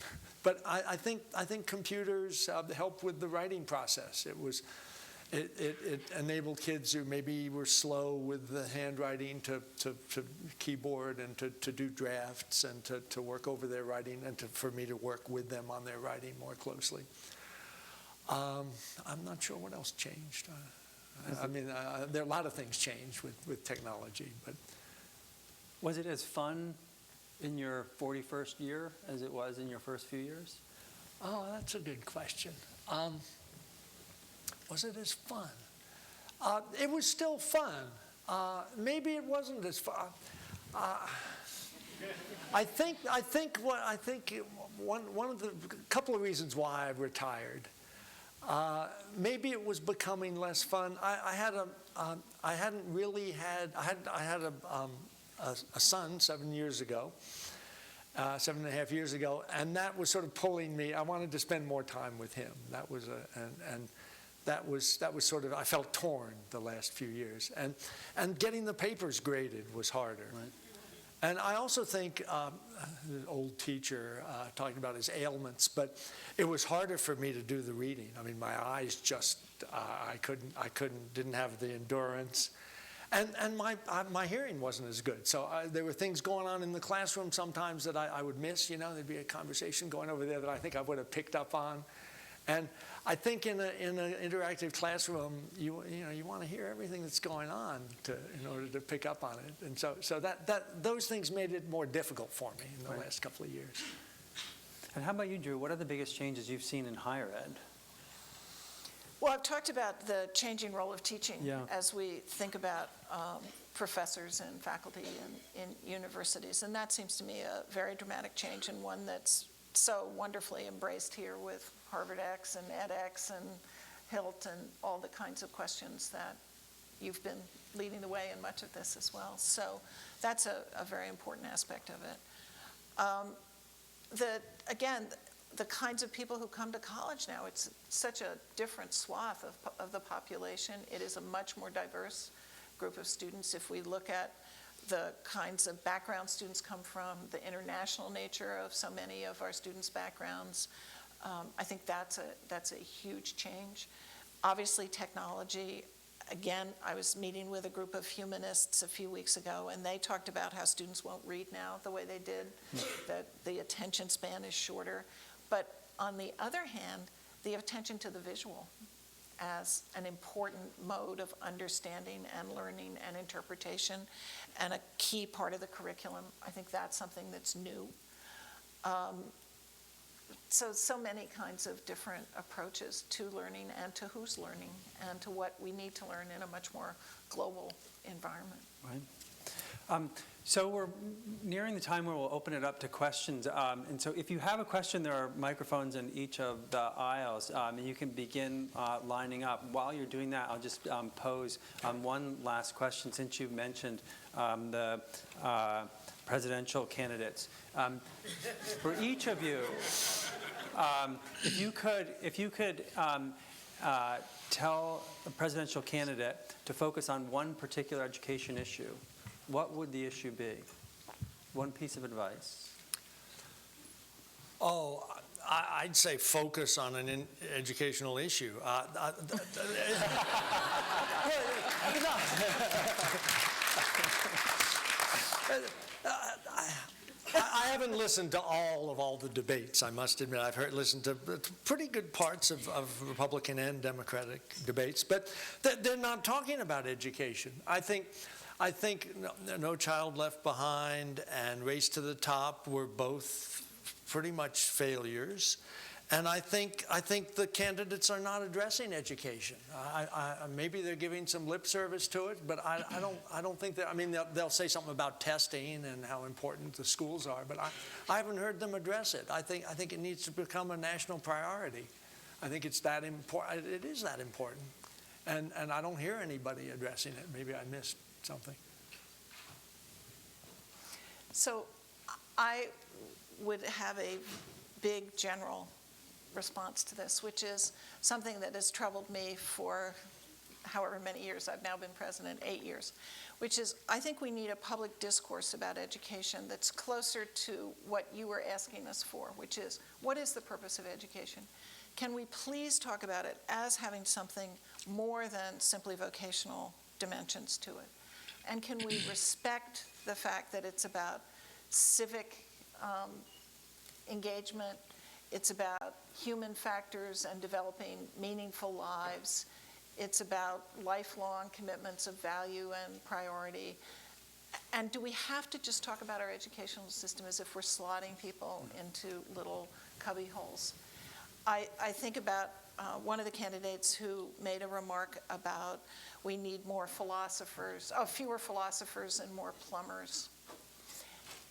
[SPEAKER 3] But I think computers helped with the writing process. It enabled kids who maybe were slow with the handwriting to keyboard and to do drafts and to work over their writing, and for me to work with them on their writing more closely. I'm not sure what else changed. There are a lot of things changed with technology, but.
[SPEAKER 1] Was it as fun in your 41st year as it was in your first few years?
[SPEAKER 3] Oh, that's a good question. Was it as fun? It was still fun. Maybe it wasn't as fun. I think one of the couple of reasons why I retired. Maybe it was becoming less fun. I had a son 7 years ago, 7.5 years ago, and that was sort of pulling me. I wanted to spend more time with him. That was that was sort of, I felt torn the last few years, and getting the papers graded was harder.
[SPEAKER 1] Right.
[SPEAKER 3] And I also think, the old teacher talking about his ailments, but it was harder for me to do the reading. I mean, my eyes just, didn't have the endurance. And my hearing wasn't as good. So there were things going on in the classroom sometimes that I would miss. There'd be a conversation going over there that I think I would have picked up on. And I think in an interactive classroom, you want to hear everything that's going on in order to pick up on it. And so those things made it more difficult for me in the last couple of years.
[SPEAKER 1] And how about you, Drew? What are the biggest changes you've seen in higher ed?
[SPEAKER 2] Well, I've talked about the changing role of teaching as we think about professors and faculty in universities, and that seems to me a very dramatic change, and one that's so wonderfully embraced here with Harvard X and edX and HILT and all the kinds of questions that you've been leading the way in much of this as well. So that's a very important aspect of it. Again, the kinds of people who come to college now, it's such a different swath of the population. It is a much more diverse group of students. If we look at the kinds of backgrounds students come from, the international nature of so many of our students' backgrounds, I think that's a huge change. Obviously, technology. Again, I was meeting with a group of humanists a few weeks ago, and they talked about how students won't read now the way they did, that the attention span is shorter. But on the other hand, the attention to the visual as an important mode of understanding and learning and interpretation, and a key part of the curriculum. I think that's something that's new. so many kinds of different approaches to learning and to who's learning and to what we need to learn in a much more global environment.
[SPEAKER 1] Right. So we're nearing the time where we'll open it up to questions. And so if you have a question, there are microphones in each of the aisles, and you can begin lining up. While you're doing that, I'll just pose one last question, since you've mentioned the presidential candidates. For each of you, if you could tell a presidential candidate to focus on one particular education issue, what would the issue be? One piece of advice.
[SPEAKER 3] Oh, I'd say focus on an educational issue. I haven't listened to all the debates, I must admit. I've listened to pretty good parts of Republican and Democratic debates, but they're not talking about education. I think No Child Left Behind and Race to the Top were both pretty much failures. And I think the candidates are not addressing education. Maybe they're giving some lip service to it, but I don't think that. I mean, they'll say something about testing and how important the schools are, but I haven't heard them address it. I think it needs to become a national priority. I think it's that important. It is that important, and I don't hear anybody addressing it. Maybe I missed something.
[SPEAKER 2] So I would have a big general response to this, which is something that has troubled me for however many years I've now been president, 8 years, which is I think we need a public discourse about education that's closer to what you were asking us for, which is, what is the purpose of education? Can we please talk about it as having something more than simply vocational dimensions to it? And can we respect the fact that it's about civic engagement, it's about human factors and developing meaningful lives. It's about lifelong commitments of value and priority. And do we have to just talk about our educational system as if we're slotting people into little cubby holes? I think about one of the candidates who made a remark about we need more philosophers, fewer philosophers and more plumbers.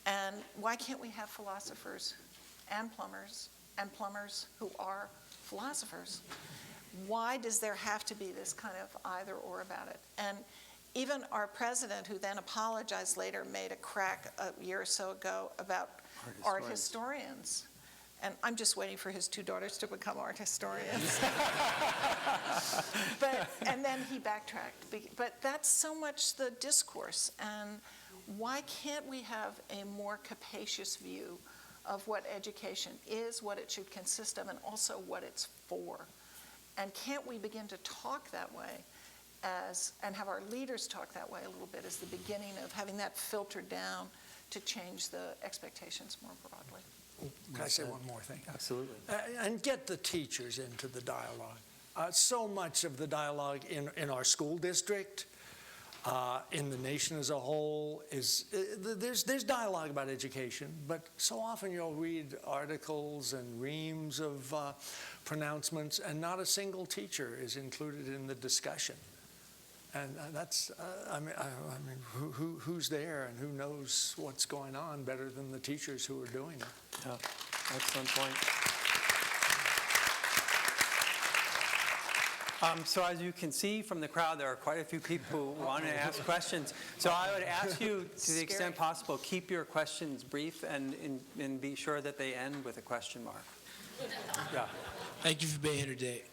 [SPEAKER 2] And why can't we have philosophers and plumbers who are philosophers? Why does there have to be this kind of either or about it? And even our president, who then apologized later, made a crack a year or so ago about art historians. And I'm just waiting for his 2 daughters to become art historians. And then he backtracked. But that's so much the discourse. And why can't we have a more capacious view of what education is, what it should consist of, and also what it's for? And can't we begin to talk that way and have our leaders talk that way a little bit as the beginning of having that filtered down to change the expectations more broadly?
[SPEAKER 3] Can I say one more thing?
[SPEAKER 1] Absolutely.
[SPEAKER 3] And get the teachers into the dialogue. So much of the dialogue in our school district, in the nation as a whole, there's dialogue about education, but so often you'll read articles and reams of pronouncements, and not a single teacher is included in the discussion. And that's, who's there and who knows what's going on better than the teachers who are doing it?
[SPEAKER 1] Yeah, excellent point. So as you can see from the crowd, there are quite a few people who want to ask questions. So I would ask you, to the extent possible, keep your questions brief and be sure that they end with a question mark. Yeah.
[SPEAKER 4] Thank you for being here today.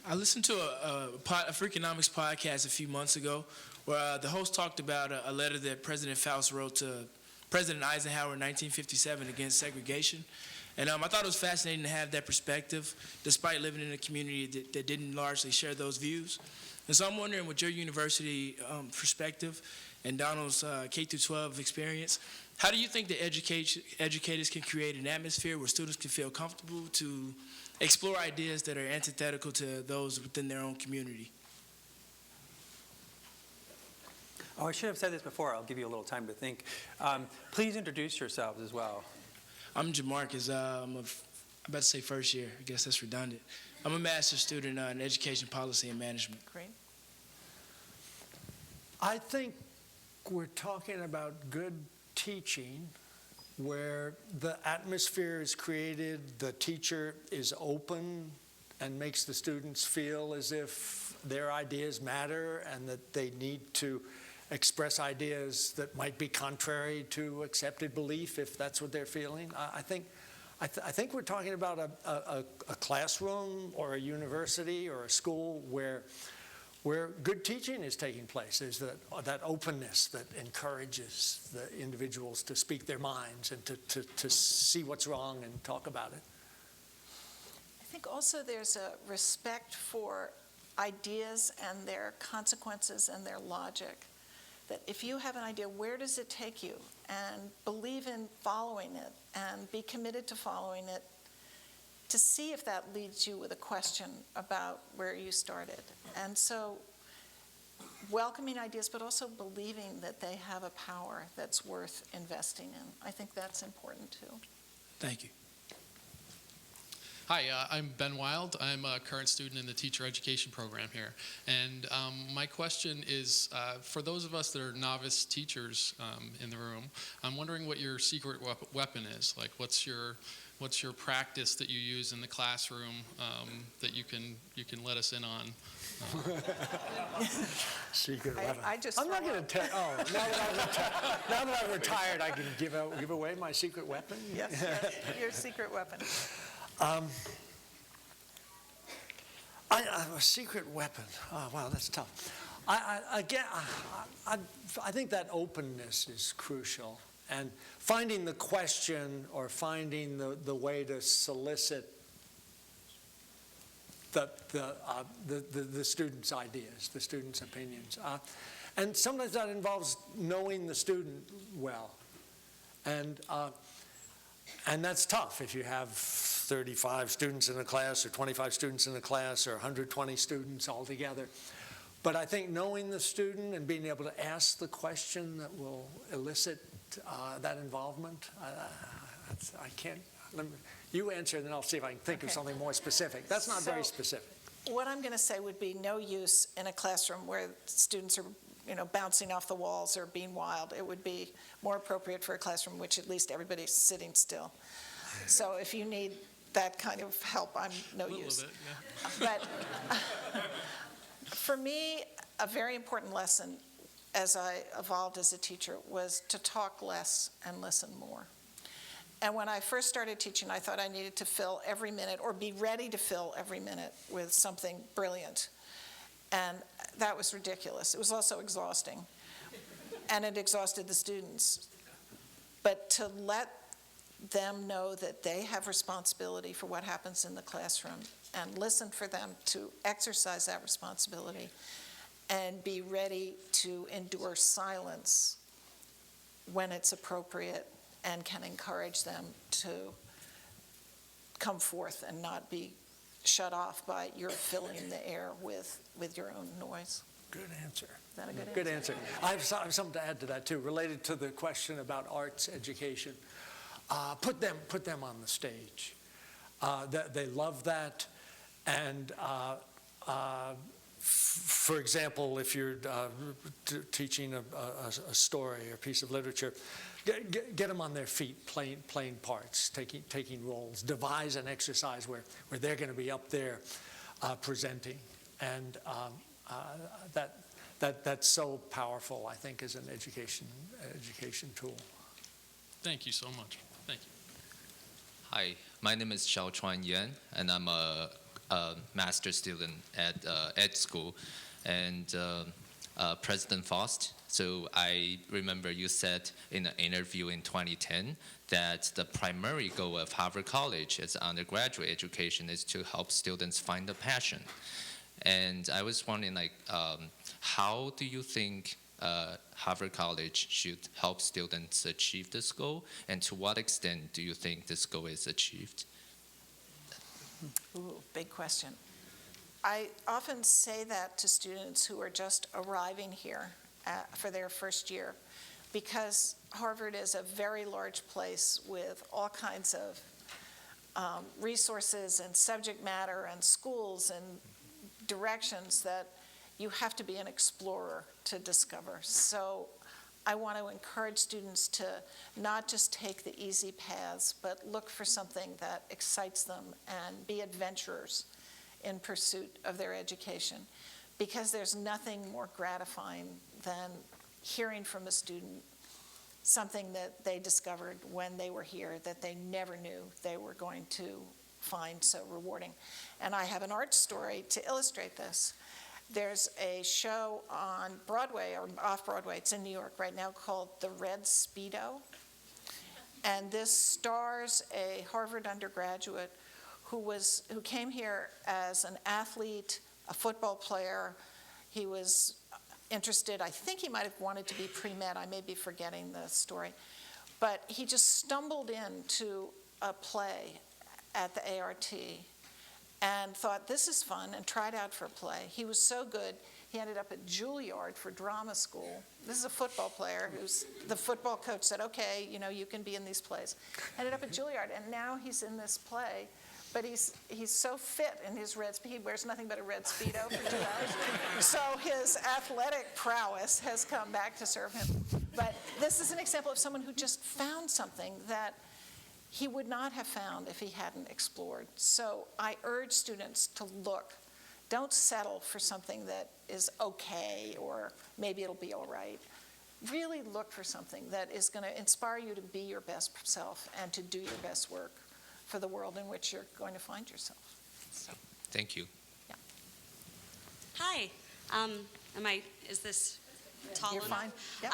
[SPEAKER 4] I listened to a Freakonomics podcast a few months ago where the host talked about a letter that President Faust wrote to President Eisenhower in 1957 against segregation. And I thought it was fascinating to have that perspective, despite living in a community that didn't largely share those views. And so I'm wondering, with your university perspective and Donald's K-12 experience, how do you think that educators can create an atmosphere where students can feel comfortable to explore ideas that are antithetical to those within their own community?
[SPEAKER 1] Oh, I should have said this before. I'll give you a little time to think. Please introduce yourselves as well.
[SPEAKER 4] I'm Jamarcus. I'm I'm about to say first year. I guess that's redundant. I'm a master's student in education policy and management.
[SPEAKER 2] Great.
[SPEAKER 3] I think we're talking about good teaching where the atmosphere is created, the teacher is open and makes the students feel as if their ideas matter and that they need to express ideas that might be contrary to accepted belief if that's what they're feeling. I think we're talking about a classroom or a university or a school where good teaching is taking place. There's that openness that encourages the individuals to speak their minds and to see what's wrong and talk about it.
[SPEAKER 2] I think also there's a respect for ideas and their consequences and their logic. That if you have an idea, where does it take you? And believe in following it and be committed to following it to see if that leads you with a question about where you started. And so welcoming ideas, but also believing that they have a power that's worth investing in. I think that's important too.
[SPEAKER 4] Thank you.
[SPEAKER 5] Hi, I'm Ben Wild. I'm a current student in the teacher education program here. And my question is, for those of us that are novice teachers in the room, I'm wondering what your secret weapon is. Like, what's your practice that you use in the classroom that you can let us in on?
[SPEAKER 3] Secret weapon.
[SPEAKER 2] I just
[SPEAKER 3] I'm not
[SPEAKER 2] throw
[SPEAKER 3] going to tell. Oh, now that I'm retired, I can give away my secret weapon.
[SPEAKER 2] Yes, your secret weapon.
[SPEAKER 3] I have a secret weapon. Oh, wow, that's tough. I think that openness is crucial, and finding the question or finding the way to solicit the students' ideas, the students' opinions, and sometimes that involves knowing the student well, and that's tough if you have 35 students in a class or 25 students in a class or 120 students all together. But I think knowing the student and being able to ask the question that will elicit that involvement, I can't, you answer and then I'll see if I can think of something more specific. That's not very specific.
[SPEAKER 2] What I'm going to say would be no use in a classroom where students are bouncing off the walls or being wild. It would be more appropriate for a classroom in which at least everybody's sitting still. So if you need that kind of help, I'm no use.
[SPEAKER 5] A little bit, yeah.
[SPEAKER 2] But for me, a very important lesson as I evolved as a teacher was to talk less and listen more. And when I first started teaching, I thought I needed to fill every minute or be ready to fill every minute with something brilliant. And that was ridiculous. It was also exhausting. And it exhausted the students. But to let them know that they have responsibility for what happens in the classroom and listen for them to exercise that responsibility and be ready to endure silence when it's appropriate and can encourage them to come forth and not be shut off by you're filling the air with your own noise.
[SPEAKER 3] Good answer.
[SPEAKER 2] Is that a good answer?
[SPEAKER 3] Good answer. I have something to add to that too, related to the question about arts education. Put them on the stage. They love that, and for example, if you're teaching a story or a piece of literature, get them on their feet, playing parts, taking roles. Devise an exercise where they're going to be up there presenting, and that's so powerful, I think, as an education tool.
[SPEAKER 5] Thank you so much. Thank you.
[SPEAKER 6] Hi, my name is Xiaochuan Yan, and I'm a master's student at Ed School, and President Faust. So I remember you said in an interview in 2010 that the primary goal of Harvard College as undergraduate education is to help students find a passion. And I was wondering, how do you think Harvard College should help students achieve this goal, and to what extent do you think this goal is achieved?
[SPEAKER 2] Ooh, big question. I often say that to students who are just arriving here for their first year, because Harvard is a very large place with all kinds of resources and subject matter and schools and directions that you have to be an explorer to discover. So I want to encourage students to not just take the easy paths, but look for something that excites them and be adventurers in pursuit of their education. Because there's nothing more gratifying than hearing from a student something that they discovered when they were here that they never knew they were going to find so rewarding. And I have an art story to illustrate this. There's a show on Broadway, or off-Broadway, it's in New York right now, called The Red Speedo. And this stars a Harvard undergraduate who came here as an athlete, a football player. He was interested, I think he might have wanted to be pre-med, I may be forgetting the story. But he just stumbled into a play at the ART and thought, this is fun, and tried out for a play. He was so good, he ended up at Juilliard for drama school. This is a football player who's, the football coach said, okay, you can be in these plays. Ended up at Juilliard, and now he's in this play, but he's so fit in his he wears nothing but a red Speedo for 2 hours. So his athletic prowess has come back to serve him. But this is an example of someone who just found something that he would not have found if he hadn't explored. So I urge students to look. Don't settle for something that is okay or maybe it'll be all right. Really look for something that is going to inspire you to be your best self and to do your best work for the world in which you're going to find yourself. So,
[SPEAKER 6] Thank you.
[SPEAKER 2] yeah.
[SPEAKER 7] Hi. Is this tall
[SPEAKER 2] You're
[SPEAKER 7] enough?
[SPEAKER 2] fine. Yep.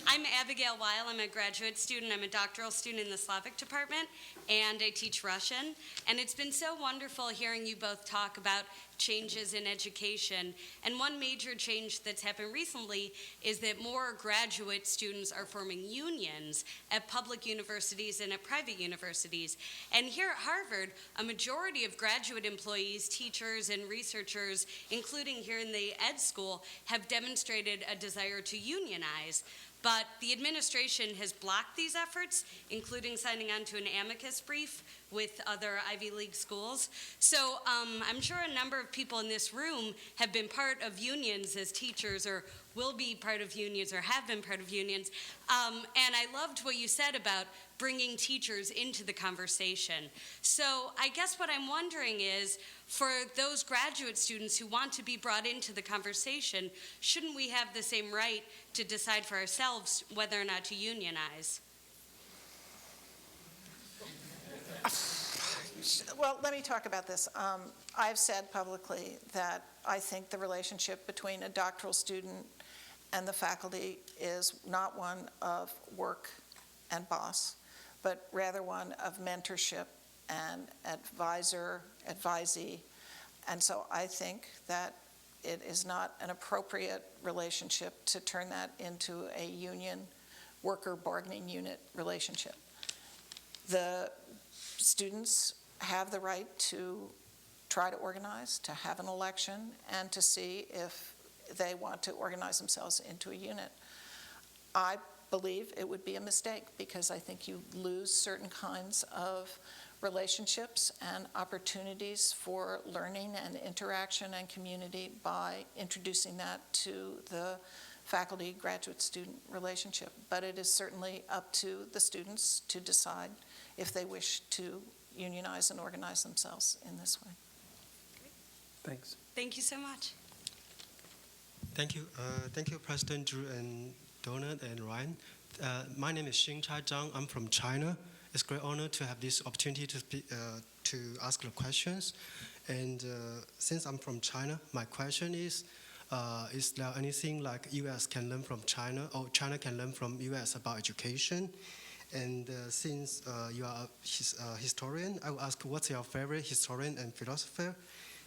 [SPEAKER 7] I'm Abigail Weil. I'm a graduate student. I'm a doctoral student in the Slavic department, and I teach Russian. And it's been so wonderful hearing you both talk about changes in education. And one major change that's happened recently is that more graduate students are forming unions at public universities and at private universities. And here at Harvard, a majority of graduate employees, teachers, and researchers, including here in the ed school, have demonstrated a desire to unionize. But the administration has blocked these efforts, including signing on to an amicus brief with other Ivy League schools. So I'm sure a number of people in this room have been part of unions as teachers, or will be part of unions, or have been part of unions. And I loved what you said about bringing teachers into the conversation. So I guess what I'm wondering is, for those graduate students who want to be brought into the conversation, shouldn't we have the same right to decide for ourselves whether or not to unionize?
[SPEAKER 2] Well, let me talk about this. I've said publicly that I think the relationship between a doctoral student and the faculty is not one of work and boss, but rather one of mentorship and advisee. And so I think that it is not an appropriate relationship to turn that into a union, worker bargaining unit relationship. The students have the right to try to organize, to have an election, and to see if they want to organize themselves into a unit. I believe it would be a mistake, because I think you lose certain kinds of relationships and opportunities for learning and interaction and community by introducing that to the faculty graduate student relationship. But it is certainly up to the students to decide if they wish to unionize and organize themselves in this way.
[SPEAKER 1] Thanks.
[SPEAKER 7] Thank you so much.
[SPEAKER 8] Thank you. Thank you, President Drew and Donald and Ryan. My name is Xingchai Zhang. I'm from China. It's a great honor to have this opportunity to ask the questions. And since I'm from China, my question is there anything like U.S. can learn from China, or China can learn from U.S. about education? And since you are a historian, I will ask, what's your favorite historian and philosopher?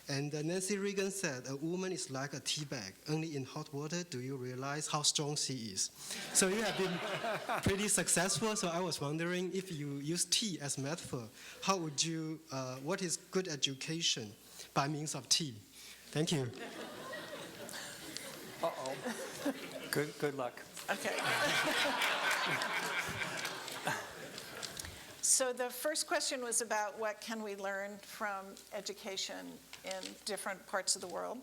[SPEAKER 8] And Nancy Reagan said, a woman is like a tea bag. Only in hot water do you realize how strong she is. So you have been pretty successful. So I was wondering, if you use tea as metaphor, how would you, what is good education by means of tea? Thank you.
[SPEAKER 1] Uh-oh. Good luck.
[SPEAKER 2] Okay. So the first question was about what can we learn from education in different parts of the world,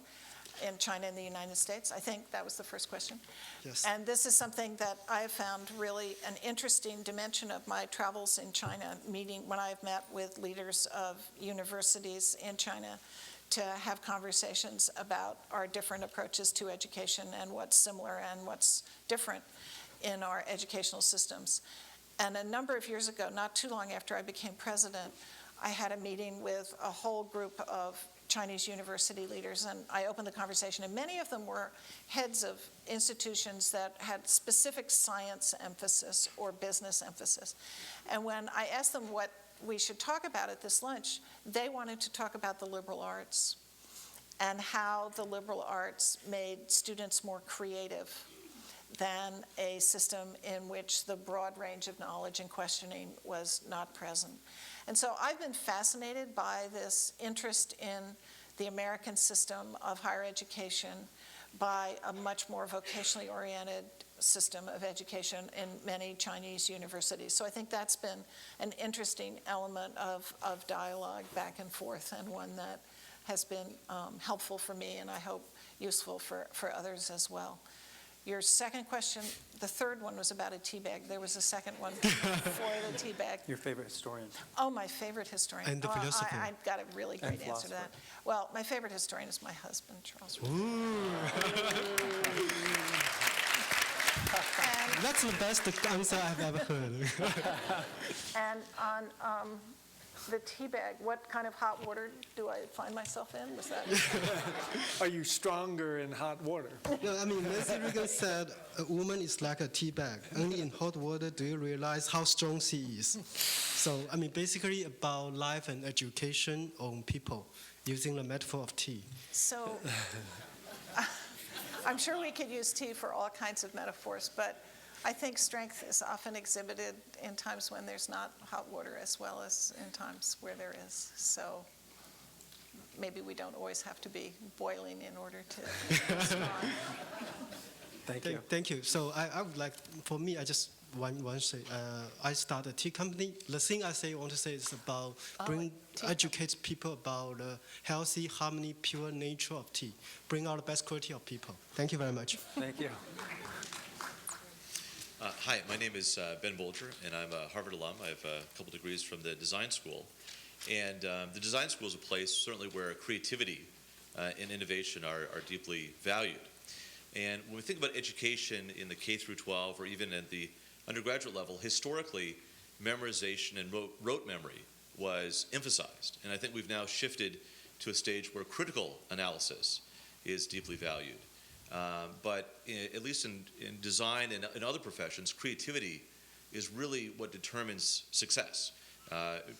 [SPEAKER 2] in China and the United States. I think that was the first question.
[SPEAKER 8] Yes.
[SPEAKER 2] And this is something that I have found really an interesting dimension of my travels in China, when I've met with leaders of universities in China to have conversations about our different approaches to education and what's similar and what's different in our educational systems. And a number of years ago, not too long after I became president, I had a meeting with a whole group of Chinese university leaders, and I opened the conversation, and many of them were heads of institutions that had specific science emphasis or business emphasis. And when I asked them what we should talk about at this lunch, they wanted to talk about the liberal arts and how the liberal arts made students more creative than a system in which the broad range of knowledge and questioning was not present. And so I've been fascinated by this interest in the American system of higher education by a much more vocationally oriented system of education in many Chinese universities. So I think that's been an interesting element of dialogue back and forth, and one that has been helpful for me and I hope useful for others as well. Your second question, the third one was about a tea bag. There was a second one for the tea bag.
[SPEAKER 1] Your favorite historian?
[SPEAKER 2] Oh, my favorite historian.
[SPEAKER 8] And the philosopher.
[SPEAKER 2] I've got a really
[SPEAKER 1] And
[SPEAKER 2] great answer to that.
[SPEAKER 1] philosopher.
[SPEAKER 2] Well, my favorite historian is my husband, Charles. And,
[SPEAKER 8] That's the best answer I've ever heard.
[SPEAKER 2] and on the tea bag, what kind of hot water do I find myself in? Was that?
[SPEAKER 3] Are you stronger in hot water?
[SPEAKER 8] No, I mean, Nancy Reagan said a woman is like a tea bag. Only in hot water do you realize how strong she is. So, I mean, basically about life and education on people, using the metaphor of tea.
[SPEAKER 2] So I'm sure we could use tea for all kinds of metaphors, but I think strength is often exhibited in times when there's not hot water as well as in times where there is. So maybe we don't always have to be boiling in order to be strong.
[SPEAKER 1] Thank you.
[SPEAKER 8] Thank you. So I would like, for me, I just want to say, I start a tea company. The thing I want to say is about educate people about the healthy, harmony, pure nature of tea. Bring out the best quality of people. Thank you very much.
[SPEAKER 1] Thank you.
[SPEAKER 9] Hi, my name is Ben Bolger, and I'm a Harvard alum. I have a couple degrees from the design school. And the design school is a place certainly where creativity and innovation are deeply valued. And when we think about education in the K through 12 or even at the undergraduate level, historically, memorization and rote memory was emphasized. And I think we've now shifted to a stage where critical analysis is deeply valued. But at least in design and in other professions, creativity is really what determines success,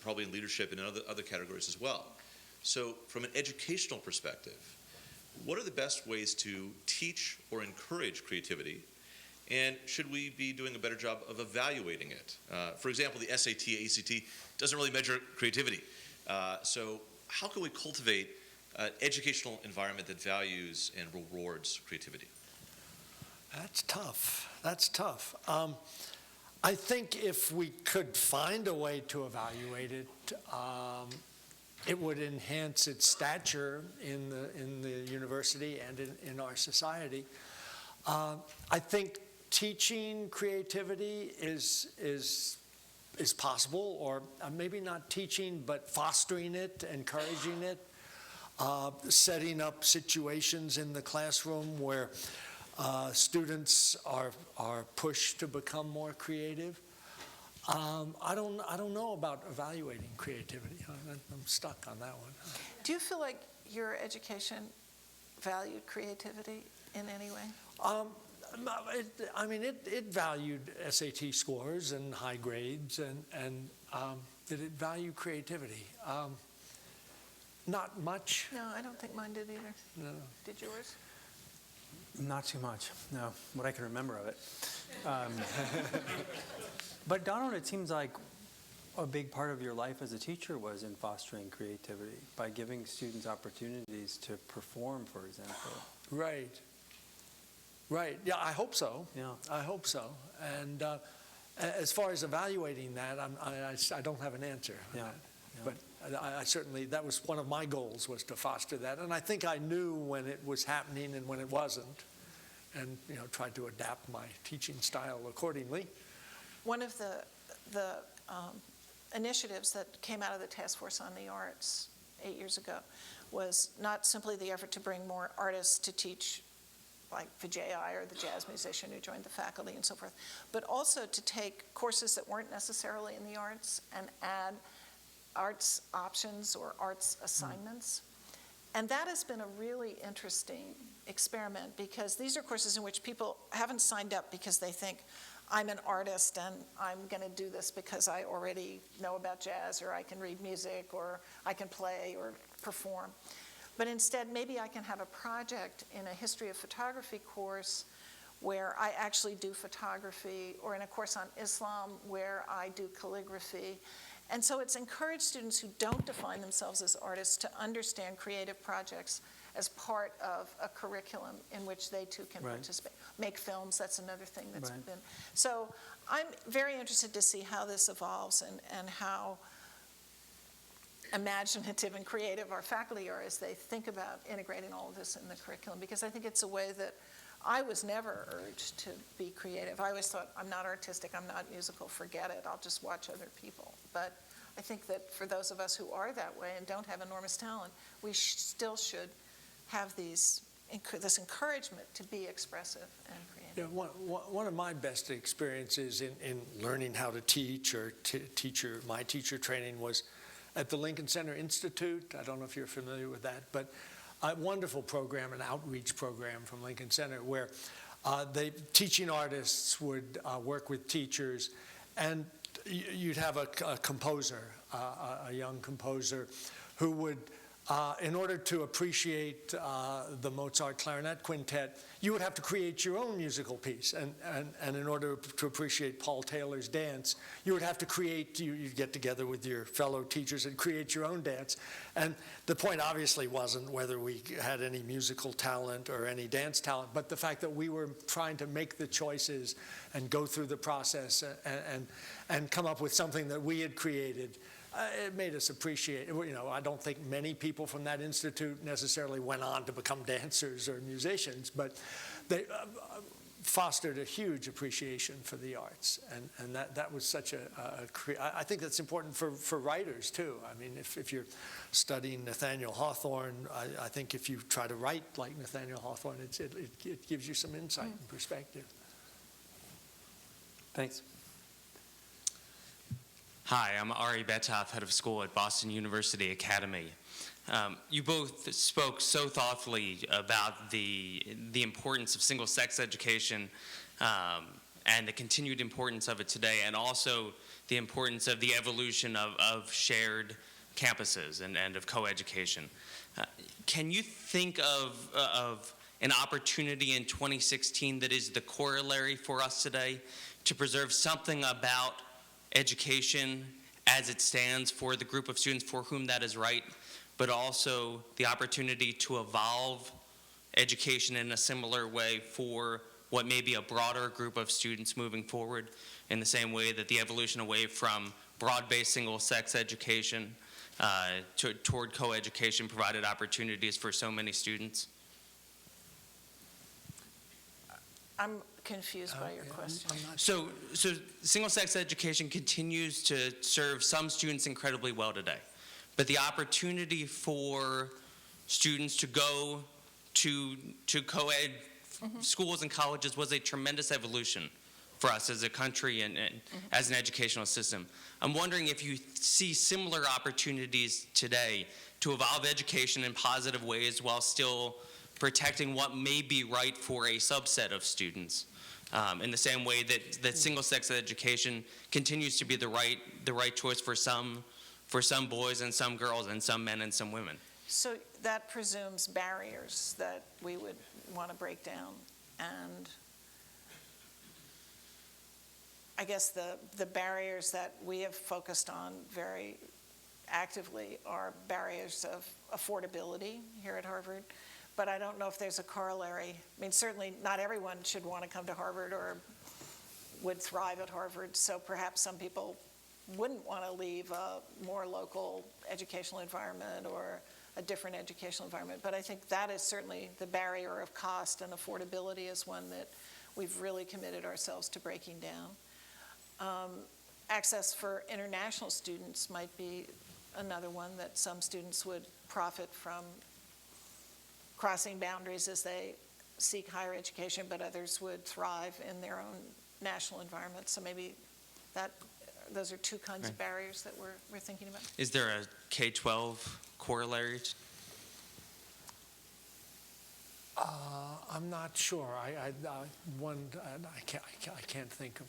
[SPEAKER 9] probably in leadership and in other categories as well. So from an educational perspective, what are the best ways to teach or encourage creativity? And should we be doing a better job of evaluating it? For example, the SAT, ACT doesn't really measure creativity. So how can we cultivate an educational environment that values and rewards creativity?
[SPEAKER 3] That's tough. That's tough. I think if we could find a way to evaluate it, it would enhance its stature in the university and in our society. I think teaching creativity is possible, or maybe not teaching, but fostering it, encouraging it, setting up situations in the classroom where students are pushed to become more creative. I don't know about evaluating creativity. I'm stuck on that one.
[SPEAKER 2] Do you feel like your education valued creativity in any way?
[SPEAKER 3] It valued SAT scores and high grades, and did it value creativity? Not much.
[SPEAKER 2] No, I don't think mine did either.
[SPEAKER 3] No.
[SPEAKER 2] Did yours?
[SPEAKER 1] Not too much, no, what I can remember of it. But Donald, it seems like a big part of your life as a teacher was in fostering creativity by giving students opportunities to perform, for example.
[SPEAKER 3] Right. Yeah, I hope so.
[SPEAKER 1] Yeah.
[SPEAKER 3] I hope so. And As far as evaluating that, I don't have an answer on
[SPEAKER 1] Yeah,
[SPEAKER 3] that.
[SPEAKER 1] yeah.
[SPEAKER 3] But I certainly, that was one of my goals, was to foster that. And I think I knew when it was happening and when it wasn't, and tried to adapt my teaching style accordingly.
[SPEAKER 2] One of the initiatives that came out of the Task Force on the Arts 8 years ago was not simply the effort to bring more artists to teach, like Vijay or the jazz musician who joined the faculty and so forth, but also to take courses that weren't necessarily in the arts and add arts options or arts assignments. And that has been a really interesting experiment, because these are courses in which people haven't signed up because they think, I'm an artist and I'm going to do this because I already know about jazz, or I can read music, or I can play or perform. But instead, maybe I can have a project in a history of photography course where I actually do photography, or in a course on Islam where I do calligraphy. And so it's encouraged students who don't define themselves as artists to understand creative projects as part of a curriculum in which they too can
[SPEAKER 1] Right.
[SPEAKER 2] participate. Make films, that's another thing that's
[SPEAKER 1] Right.
[SPEAKER 2] been. So I'm very interested to see how this evolves and how imaginative and creative our faculty are as they think about integrating all of this in the curriculum, because I think it's a way that I was never urged to be creative. I always thought, I'm not artistic, I'm not musical, forget it, I'll just watch other people. But I think that for those of us who are that way and don't have enormous talent, we still should have this encouragement to be expressive and creative.
[SPEAKER 3] One of my best experiences in learning how to teach, or my teacher training, was at the Lincoln Center Institute. I don't know if you're familiar with that, but a wonderful program, an outreach program from Lincoln Center, where the teaching artists would work with teachers, and you'd have a composer, a young composer, who would, in order to appreciate the Mozart Clarinet Quintet, you would have to create your own musical piece. And in order to appreciate Paul Taylor's dance, you would have to create, you'd get together with your fellow teachers and create your own dance. And the point obviously wasn't whether we had any musical talent or any dance talent, but the fact that we were trying to make the choices and go through the process and come up with something that we had created. It made us appreciate, I don't think many people from that institute necessarily went on to become dancers or musicians, but they fostered a huge appreciation for the arts. And that was such I think that's important for writers too. I mean, if you're studying Nathaniel Hawthorne, I think if you try to write like Nathaniel Hawthorne, it gives you some insight and perspective.
[SPEAKER 1] Thanks.
[SPEAKER 10] Hi, I'm Ari Betov, head of school at Boston University Academy. You both spoke so thoughtfully about the importance of single-sex education and the continued importance of it today, and also the importance of the evolution of shared campuses and of co-education. Can you think of an opportunity in 2016 that is the corollary for us today to preserve something about education as it stands for the group of students for whom that is right, but also the opportunity to evolve education in a similar way for what may be a broader group of students moving forward, in the same way that the evolution away from broad-based single-sex education toward co-education provided opportunities for so many students?
[SPEAKER 2] I'm confused by your question.
[SPEAKER 10] So single-sex education continues to serve some students incredibly well today, but the opportunity for students to go to co-ed schools and colleges was a tremendous evolution for us as a country and as an educational system. I'm wondering if you see similar opportunities today to evolve education in positive ways while still protecting what may be right for a subset of students, in the same way that single-sex education continues to be the right choice for some boys and some girls and some men and some women.
[SPEAKER 2] So that presumes barriers that we would want to break down, and I guess the barriers that we have focused on very actively are barriers of affordability here at Harvard. But I don't know if there's a corollary. I mean, certainly not everyone should want to come to Harvard or would thrive at Harvard. So perhaps some people wouldn't want to leave a more local educational environment or a different educational environment. But I think that is certainly the barrier of cost, and affordability is one that we've really committed ourselves to breaking down. Access for international students might be another one, that some students would profit from crossing boundaries as they seek higher education, but others would thrive in their own national environment. So maybe those are two kinds of barriers that we're thinking about.
[SPEAKER 10] Is there a K-12 corollary?
[SPEAKER 3] I'm not sure. I can't think of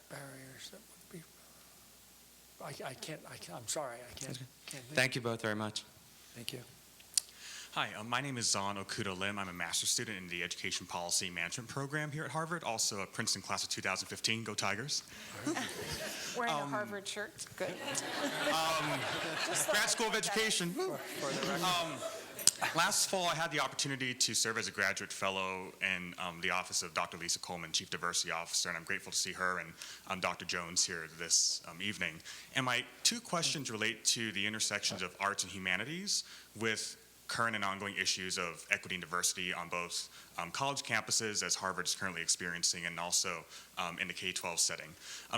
[SPEAKER 3] barriers that would be. I'm sorry. I can't. Think.
[SPEAKER 10] Thank you both very much.
[SPEAKER 3] Thank you.
[SPEAKER 11] Hi, my name is Zahn Okuda-Lim. I'm a master's student in the Education Policy Management program here at Harvard, also a Princeton class of 2015. Go Tigers.
[SPEAKER 2] Wearing a Harvard shirt. Good.
[SPEAKER 11] Grad School of Education. Last fall, I had the opportunity to serve as a graduate fellow in the office of Dr. Lisa Coleman, Chief Diversity Officer, and I'm grateful to see her and Dr. Jones here this evening. And my two questions relate to the intersections of arts and humanities with current and ongoing issues of equity and diversity on both college campuses, as Harvard is currently experiencing, and also in the K-12 setting.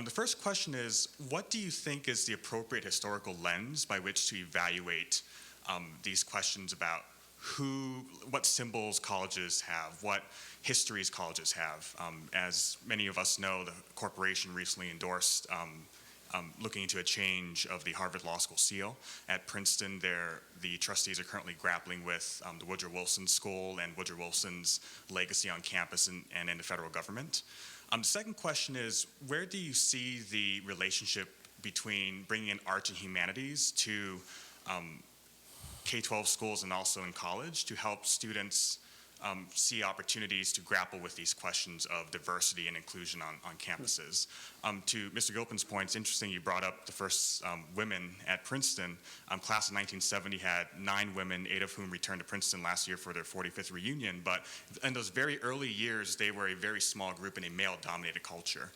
[SPEAKER 11] The first question is, what do you think is the appropriate historical lens by which to evaluate these questions about what symbols colleges have, what histories colleges have? As many of us know, the corporation recently endorsed looking into a change of the Harvard Law School seal. At Princeton, the trustees are currently grappling with the Woodrow Wilson School and Woodrow Wilson's legacy on campus and in the federal government. The second question is, where do you see the relationship between bringing in arts and humanities to K-12 schools and also in college to help students see opportunities to grapple with these questions of diversity and inclusion on campuses? To Mr. Gilpin's point, it's interesting you brought up the first women at Princeton. Class of 1970 had 9 women, 8 of whom returned to Princeton last year for their 45th reunion. But in those very early years, they were a very small group in a male-dominated culture.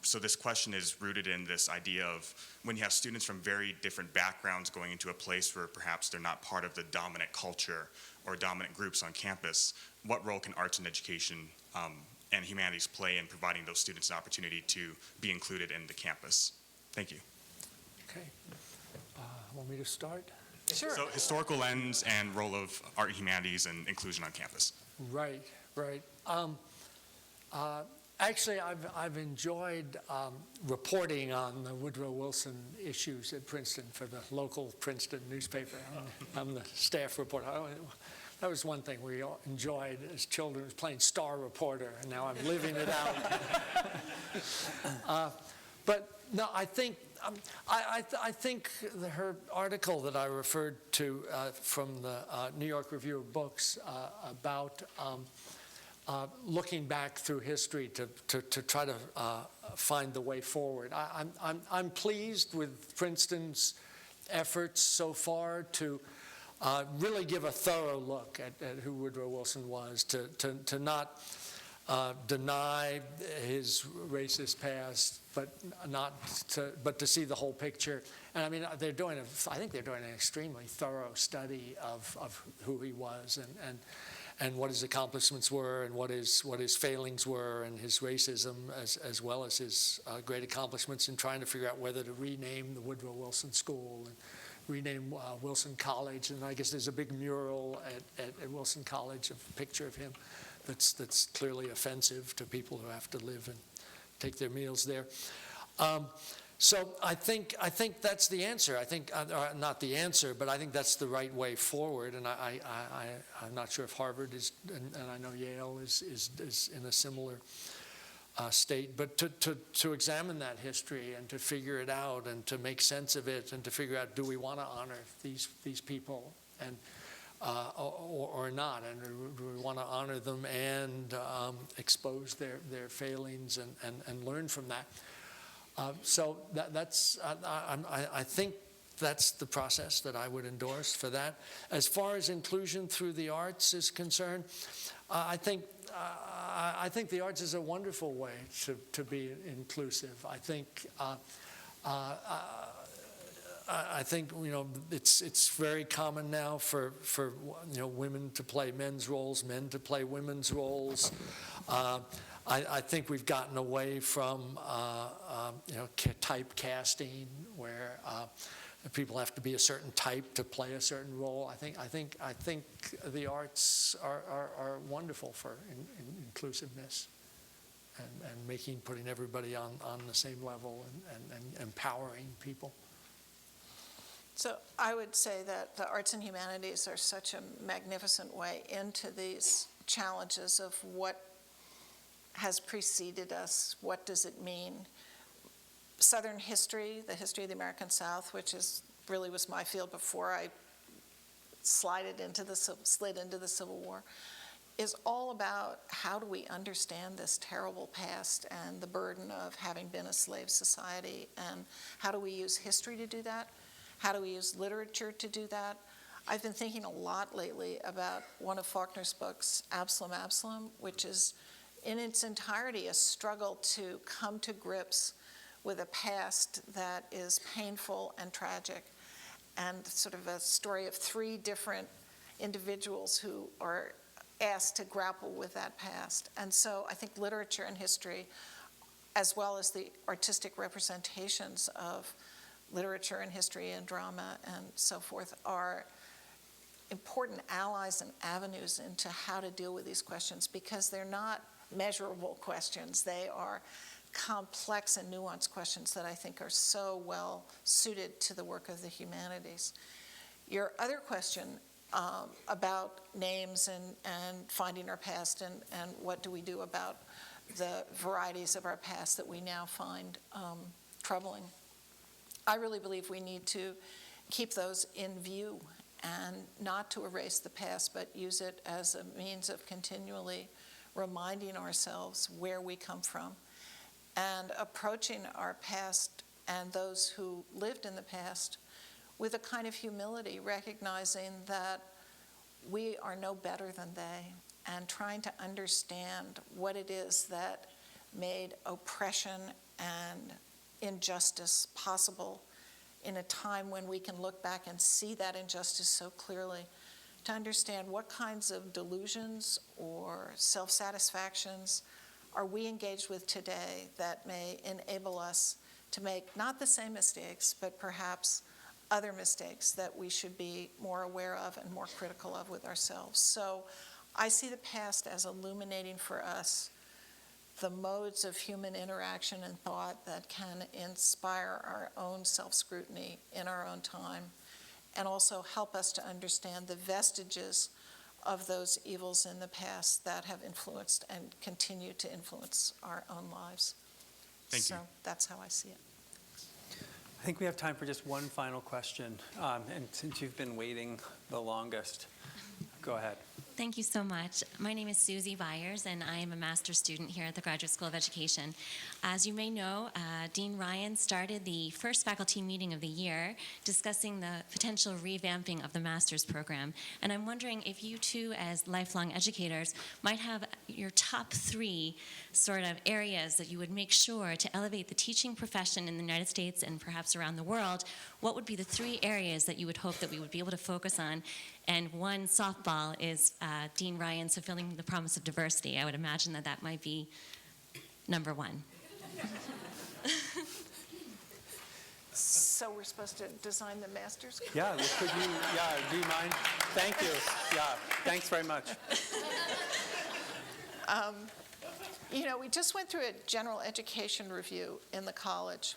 [SPEAKER 11] So this question is rooted in this idea of when you have students from very different backgrounds going into a place where perhaps they're not part of the dominant culture or dominant groups on campus, what role can arts and education and humanities play in providing those students an opportunity to be included in the campus? Thank you.
[SPEAKER 3] Okay. Want me to start?
[SPEAKER 2] Sure.
[SPEAKER 11] So historical lens and role of art and humanities and inclusion on campus.
[SPEAKER 3] Right. Actually, I've enjoyed reporting on the Woodrow Wilson issues at Princeton for the local Princeton newspaper. I'm the staff reporter. That was one thing we all enjoyed as children, was playing Star Reporter, and now I'm living it out. But no, I think her article that I referred to from the New York Review of Books about looking back through history to try to find the way forward. I'm pleased with Princeton's efforts so far to really give a thorough look at who Woodrow Wilson was, to not deny his racist past, but to see the whole picture. And I mean, I think they're doing an extremely thorough study of who he was and what his accomplishments were and what his failings were and his racism, as well as his great accomplishments in trying to figure out whether to rename the Woodrow Wilson School and rename Wilson College. And I guess there's a big mural at Wilson College, a picture of him that's clearly offensive to people who have to live and take their meals there. So I think that's the answer. I think not the answer, but I think that's the right way forward. And I'm not sure if Harvard is, and I know Yale is in a similar state. But to examine that history and to figure it out and to make sense of it and to figure out, do we want to honor these people and or not, and do we want to honor them and expose their failings and learn from that? So that's I think that's the process that I would endorse for that. As far as inclusion through the arts is concerned, I think I think the arts is a wonderful way to be inclusive. I think it's very common now for women to play men's roles, men to play women's roles. I think we've gotten away from typecasting, where people have to be a certain type to play a certain role. I think the arts are wonderful for inclusiveness and putting everybody on the same level and empowering people.
[SPEAKER 2] So I would say that the arts and humanities are such a magnificent way into these challenges of what has preceded us, what does it mean? Southern history, the history of the American South, which really was my field before I slid into the Civil War, is all about how do we understand this terrible past and the burden of having been a slave society, and how do we use history to do that? How do we use literature to do that? I've been thinking a lot lately about one of Faulkner's books, Absalom, Absalom, which is in its entirety a struggle to come to grips with a past that is painful and tragic, and sort of a story of three different individuals who are asked to grapple with that past. And so I think literature and history, as well as the artistic representations of literature and history and drama and so forth, are important allies and avenues into how to deal with these questions, because they're not measurable questions. They are complex and nuanced questions that I think are so well suited to the work of the humanities. Your other question about names and finding our past and what do we do about the varieties of our past that we now find troubling. I really believe we need to keep those in view and not to erase the past, but use it as a means of continually reminding ourselves where we come from and approaching our past and those who lived in the past with a kind of humility, recognizing that we are no better than they, and trying to understand what it is that made oppression and injustice possible in a time when we can look back and see that injustice so clearly, to understand what kinds of delusions or self-satisfactions are we engaged with today that may enable us to make not the same mistakes, but perhaps other mistakes that we should be more aware of and more critical of with ourselves. So I see the past as illuminating for us the modes of human interaction and thought that can inspire our own self-scrutiny in our own time, and also help us to understand the vestiges of those evils in the past that have influenced and continue to influence our own lives.
[SPEAKER 11] Thank you.
[SPEAKER 2] So that's how I see it.
[SPEAKER 1] I think we have time for just one final question. And since you've been waiting the longest, go ahead.
[SPEAKER 12] Thank you so much. My name is Susie Byers, and I am a master's student here at the Graduate School of Education. As you may know, Dean Ryan started the first faculty meeting of the year discussing the potential revamping of the master's program. And I'm wondering if you two, as lifelong educators, might have your top three sort of areas that you would make sure to elevate the teaching profession in the United States and perhaps around the world. What would be the three areas that you would hope that we would be able to focus on? And one softball is Dean Ryan fulfilling the promise of diversity. I would imagine that that might be number one.
[SPEAKER 2] So we're supposed to design the master's?
[SPEAKER 1] Yeah, do you mind? Thank you. Yeah, thanks very much.
[SPEAKER 2] We just went through a general education review in the college,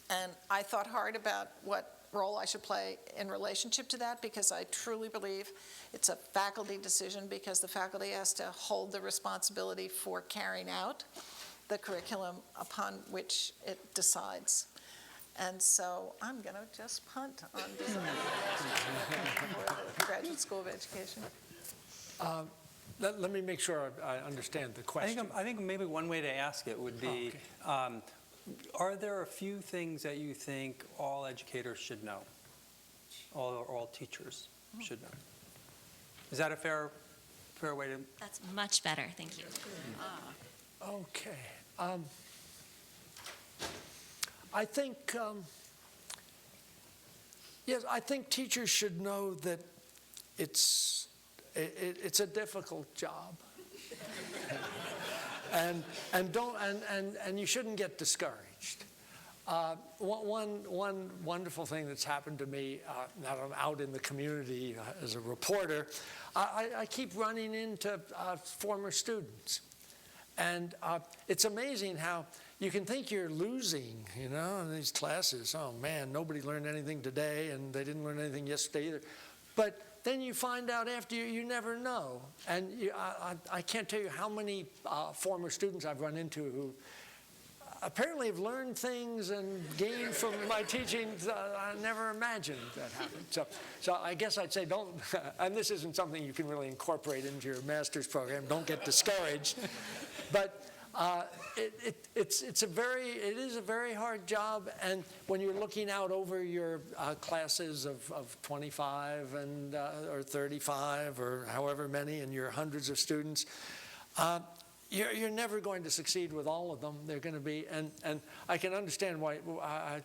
[SPEAKER 2] and I thought hard about what role I should play in relationship to that, because I truly believe it's a faculty decision, because the faculty has to hold the responsibility for carrying out the curriculum upon which it decides. And so I'm going to just punt on design for the Graduate School of Education.
[SPEAKER 3] Let me make sure I understand the question.
[SPEAKER 1] I think maybe one way to ask it would be, are there a few things that you think all educators should know, all teachers should know? Is that a fair fair way to?
[SPEAKER 12] That's much better, thank you.
[SPEAKER 3] Okay. I think, yes, I think teachers should know that it's a difficult job. and you shouldn't get discouraged. One wonderful thing that's happened to me, now that I'm out in the community as a reporter, I keep running into former students. And it's amazing how you can think you're losing, you know, in these classes. Oh, man, nobody learned anything today, and they didn't learn anything yesterday either. But then you find out after you never know. And I can't tell you how many former students I've run into who apparently have learned things and gained from my teachings I never imagined that happened. So I guess I'd say don't, and this isn't something you can really incorporate into your master's program, don't get discouraged. But it is a very hard job, and when you're looking out over your classes of 25 and or 35 or however many, and your hundreds of students, you're never going to succeed with all of them. They're going to be, and I can understand why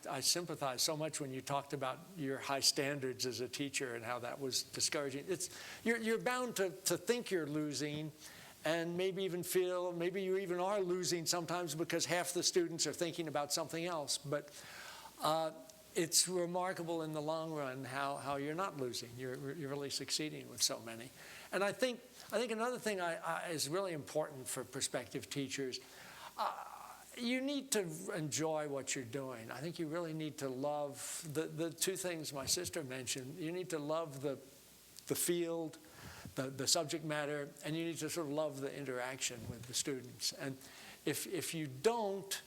[SPEAKER 3] I sympathize so much when you talked about your high standards as a teacher and how that was discouraging. You're bound to think you're losing, and maybe even feel, maybe you even are losing sometimes because half the students are thinking about something else. But it's remarkable in the long run how you're not losing. You're really succeeding with so many. And I think another thing is really important for prospective teachers. You need to enjoy what you're doing. I think you really need to love the two things my sister mentioned. You need to love the field, the subject matter, and you need to sort of love the interaction with the students. And if you don't,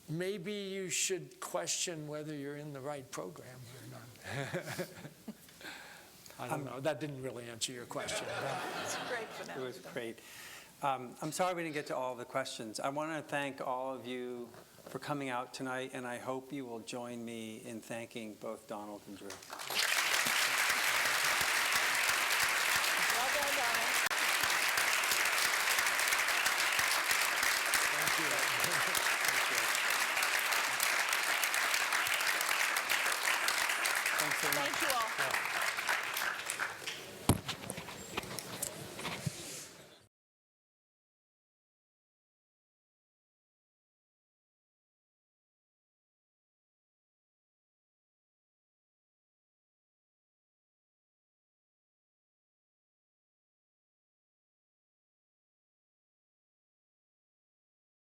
[SPEAKER 3] maybe you should question whether you're in the right program or not. I don't know. That didn't really answer your question.
[SPEAKER 2] It's great for them.
[SPEAKER 1] It was great. I'm sorry we didn't get to all of the questions. I want to thank all of you for coming out tonight, and I hope you will join me in thanking both Donald and Drew.
[SPEAKER 2] Well done, Donald.
[SPEAKER 3] Thank you.
[SPEAKER 1] Thanks so much.
[SPEAKER 2] Thank you all.